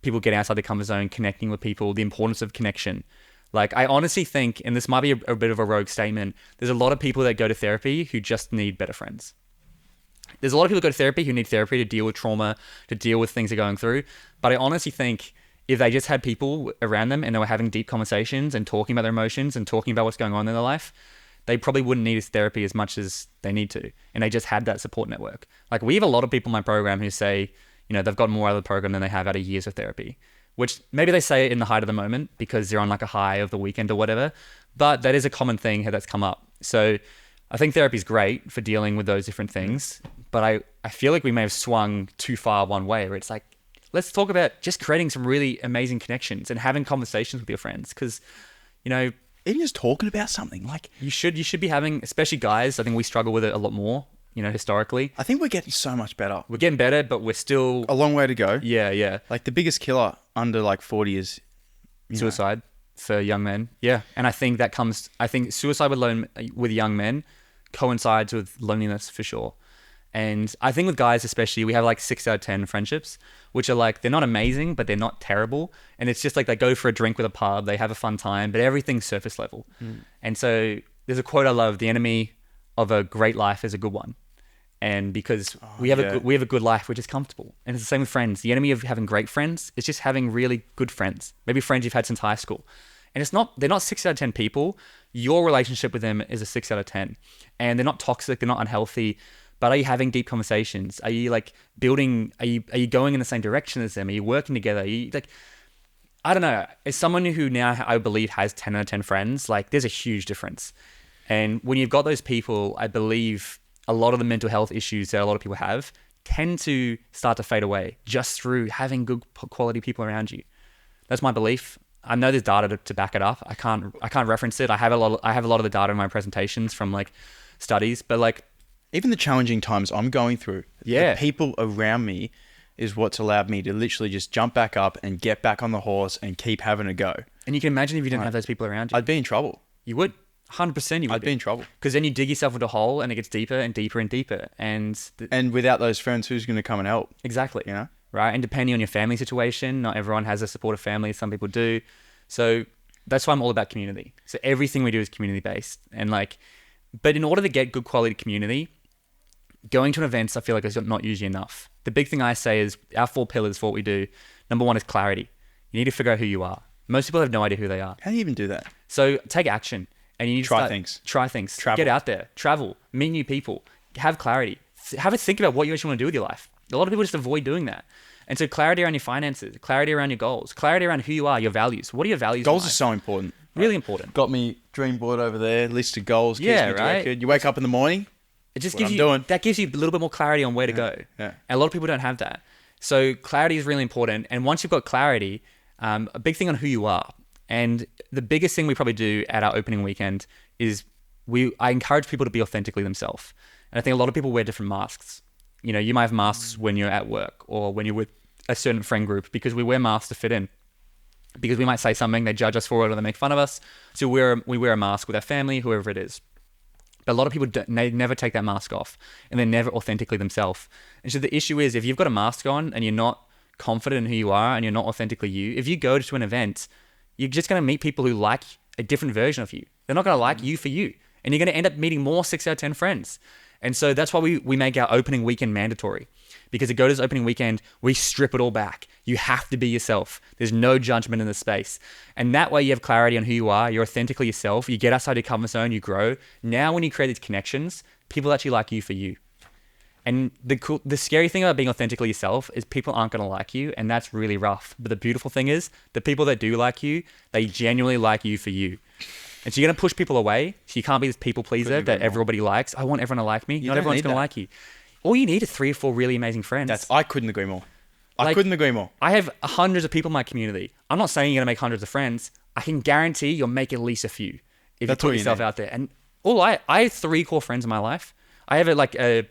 people get outside the comfort zone, connecting with people, the importance of connection. Like, I honestly think, and this might be a bit of a rogue statement, there's a lot of people that go to therapy who just need better friends. There's a lot of people who go to therapy who need therapy to deal with trauma, to deal with things they're going through. But I honestly think if they just had people around them and they were having deep conversations and talking about their emotions and talking about what's going on in their life, they probably wouldn't need therapy as much as they need to. And they just had that support network. Like, we have a lot of people in my program who say, you know, they've got more out of the program than they have out of years of therapy, which maybe they say it in the height of the moment because they're on like a high of the weekend or whatever. But that is a common thing that's come up. So I think therapy is great for dealing with those different things. But I feel like we may have swung too far one way, where it's like, let's talk about just creating some really amazing connections and having conversations with your friends. Because, you know, even just talking about something, like, you should be having, especially guys. I think we struggle with it a lot more, you know, historically. I think we're getting so much better. We're getting better, but we're still a long way to go. Yeah. Like, the biggest killer under like 40 is suicide for young men. Yeah. And I think suicide with young men coincides with loneliness for sure. And I think with guys especially, we have like 6 out of 10 friendships, which are like, they're not amazing, but they're not terrible. And it's just like they go for a drink with a pub, they have a fun time, but everything's surface level. And so there's a quote I love: the enemy of a great life is a good one. And because we have a good life, we're just comfortable. And it's the same with friends. The enemy of having great friends is just having really good friends, maybe friends you've had since high school. And they're not 6 out of 10 people. Your relationship with them is a 6 out of 10. And they're not toxic, they're not unhealthy. But are you having deep conversations? Are you like building, are you going in the same direction as them? Are you working together? Are you like, I don't know. As someone who now I believe has 10 out of 10 friends, like, there's a huge difference. And when you've got those people, I believe a lot of the mental health issues that a lot of people have tend to start to fade away just through having good quality people around you. That's my belief. I know there's data to back it up. I can't reference it. I have a lot of the data in my presentations from like studies, but like, even the challenging times I'm going through, the people around me is what's allowed me to literally just jump back up and get back on the horse and keep having a go. And you can imagine if you didn't have those people around you. I'd be in trouble. You would. 100% you would. I'd be in trouble. Because then you dig yourself into a hole and it gets deeper and deeper and deeper. And without those friends, who's going to come and help? Exactly. You know? Right? And depending on your family situation, not everyone has a supportive family. Some people do. So that's why I'm all about community. So everything we do is community based. And like, but in order to get good quality community, going to an events, I feel like, is not usually enough. The big thing I say is our 4 pillars for what we do. Number 1 is clarity. You need to figure out who you are. Most people have no idea who they are. How do you even do that? So take action. And you need to try things. Travel. Get out there. Travel. Meet new people. Have clarity. Have a think about what you actually want to do with your life. A lot of people just avoid doing that. And so clarity around your finances, clarity around your goals, clarity around who you are, your values. What are your values? Goals are so important. Really important. Got me dream board over there, list of goals. Keeps me directed. You wake up in the morning. It just gives you a little bit more clarity on where to go. Yeah. And a lot of people don't have that. So clarity is really important. And once you've got clarity, a big thing on who you are. And the biggest thing we probably do at our opening weekend is I encourage people to be authentically themselves. And I think a lot of people wear different masks. You know, you might have masks when you're at work or when you're with a certain friend group, because we wear masks to fit in. Because we might say something, they judge us for it or they make fun of us. So we wear a mask with our family, whoever it is. But a lot of people, they never take that mask off, and they're never authentically themselves. And so the issue is, if you've got a mask on and you're not confident in who you are and you're not authentically you, if you go to an event, you're just going to meet people who like a different version of you. They're not going to like you for you. And you're going to end up meeting more 6 out of 10 friends. And so that's why we make our opening weekend mandatory. Because to go to this opening weekend, we strip it all back. You have to be yourself. There's no judgment in the space. And that way you have clarity on who you are. You're authentically yourself. You get outside your comfort zone, you grow. Now when you create these connections, people actually like you for you. And the scary thing about being authentically yourself is people aren't going to like you, and that's really rough. But the beautiful thing is, the people that do like you, they genuinely like you for you. And so you're going to push people away. So you can't be this people pleaser that everybody likes. I want everyone to like me. Not everyone's going to like you. All you need is 3 or 4 really amazing friends. I couldn't agree more. I couldn't agree more. I have hundreds of people in my community. I'm not saying you're going to make hundreds of friends. I can guarantee you'll make at least a few if you put yourself out there. And I have 3 core friends in my life. I have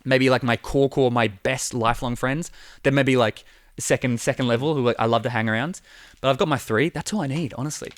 maybe like my core, my best lifelong friends. Then maybe like second level who I love to hang around. But I've got my 3. That's all I need, honestly.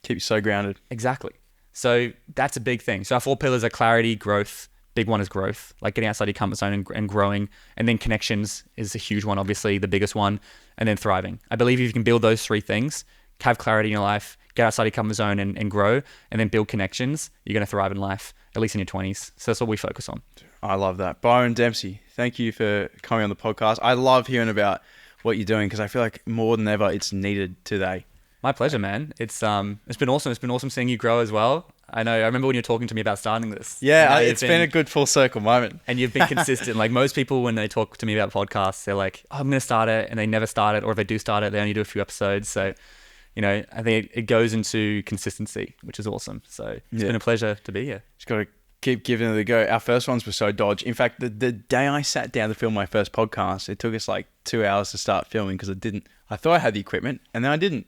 Keep you so grounded. Exactly. So that's a big thing. So our 4 pillars are clarity, growth. Big one is growth, like getting outside your comfort zone and growing. And then connections is a huge one, obviously the biggest one. And then thriving. I believe if you can build those 3 things, have clarity in your life, get outside your comfort zone and grow, and then build connections, you're going to thrive in life, at least in your 20s. So that's what we focus on. I love that. Byron Dempsey, thank you for coming on the podcast. I love hearing about what you're doing because I feel like more than ever it's needed today. My pleasure, man. It's been awesome. It's been awesome seeing you grow as well. I remember when you were talking to me about starting this. Yeah, it's been a good full circle moment. And you've been consistent. Like most people, when they talk to me about podcasts, they're like, oh, I'm going to start it. And they never start it. Or if they do start it, they only do a few episodes. So, I think it goes into consistency, which is awesome. So it's been a pleasure to be here. Just got to keep giving it a go. Our first ones were so dodgy. In fact, the day I sat down to film my first podcast, it took us like 2 hours to start filming because I thought I had the equipment and then I didn't.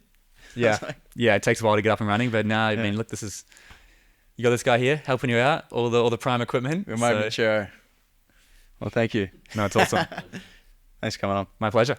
Yeah. It takes a while to get up and running, but now, I mean, look, you got this guy here helping you out, all the prime equipment. We're mature. Well, thank you. No, it's awesome. Thanks for coming on. My pleasure.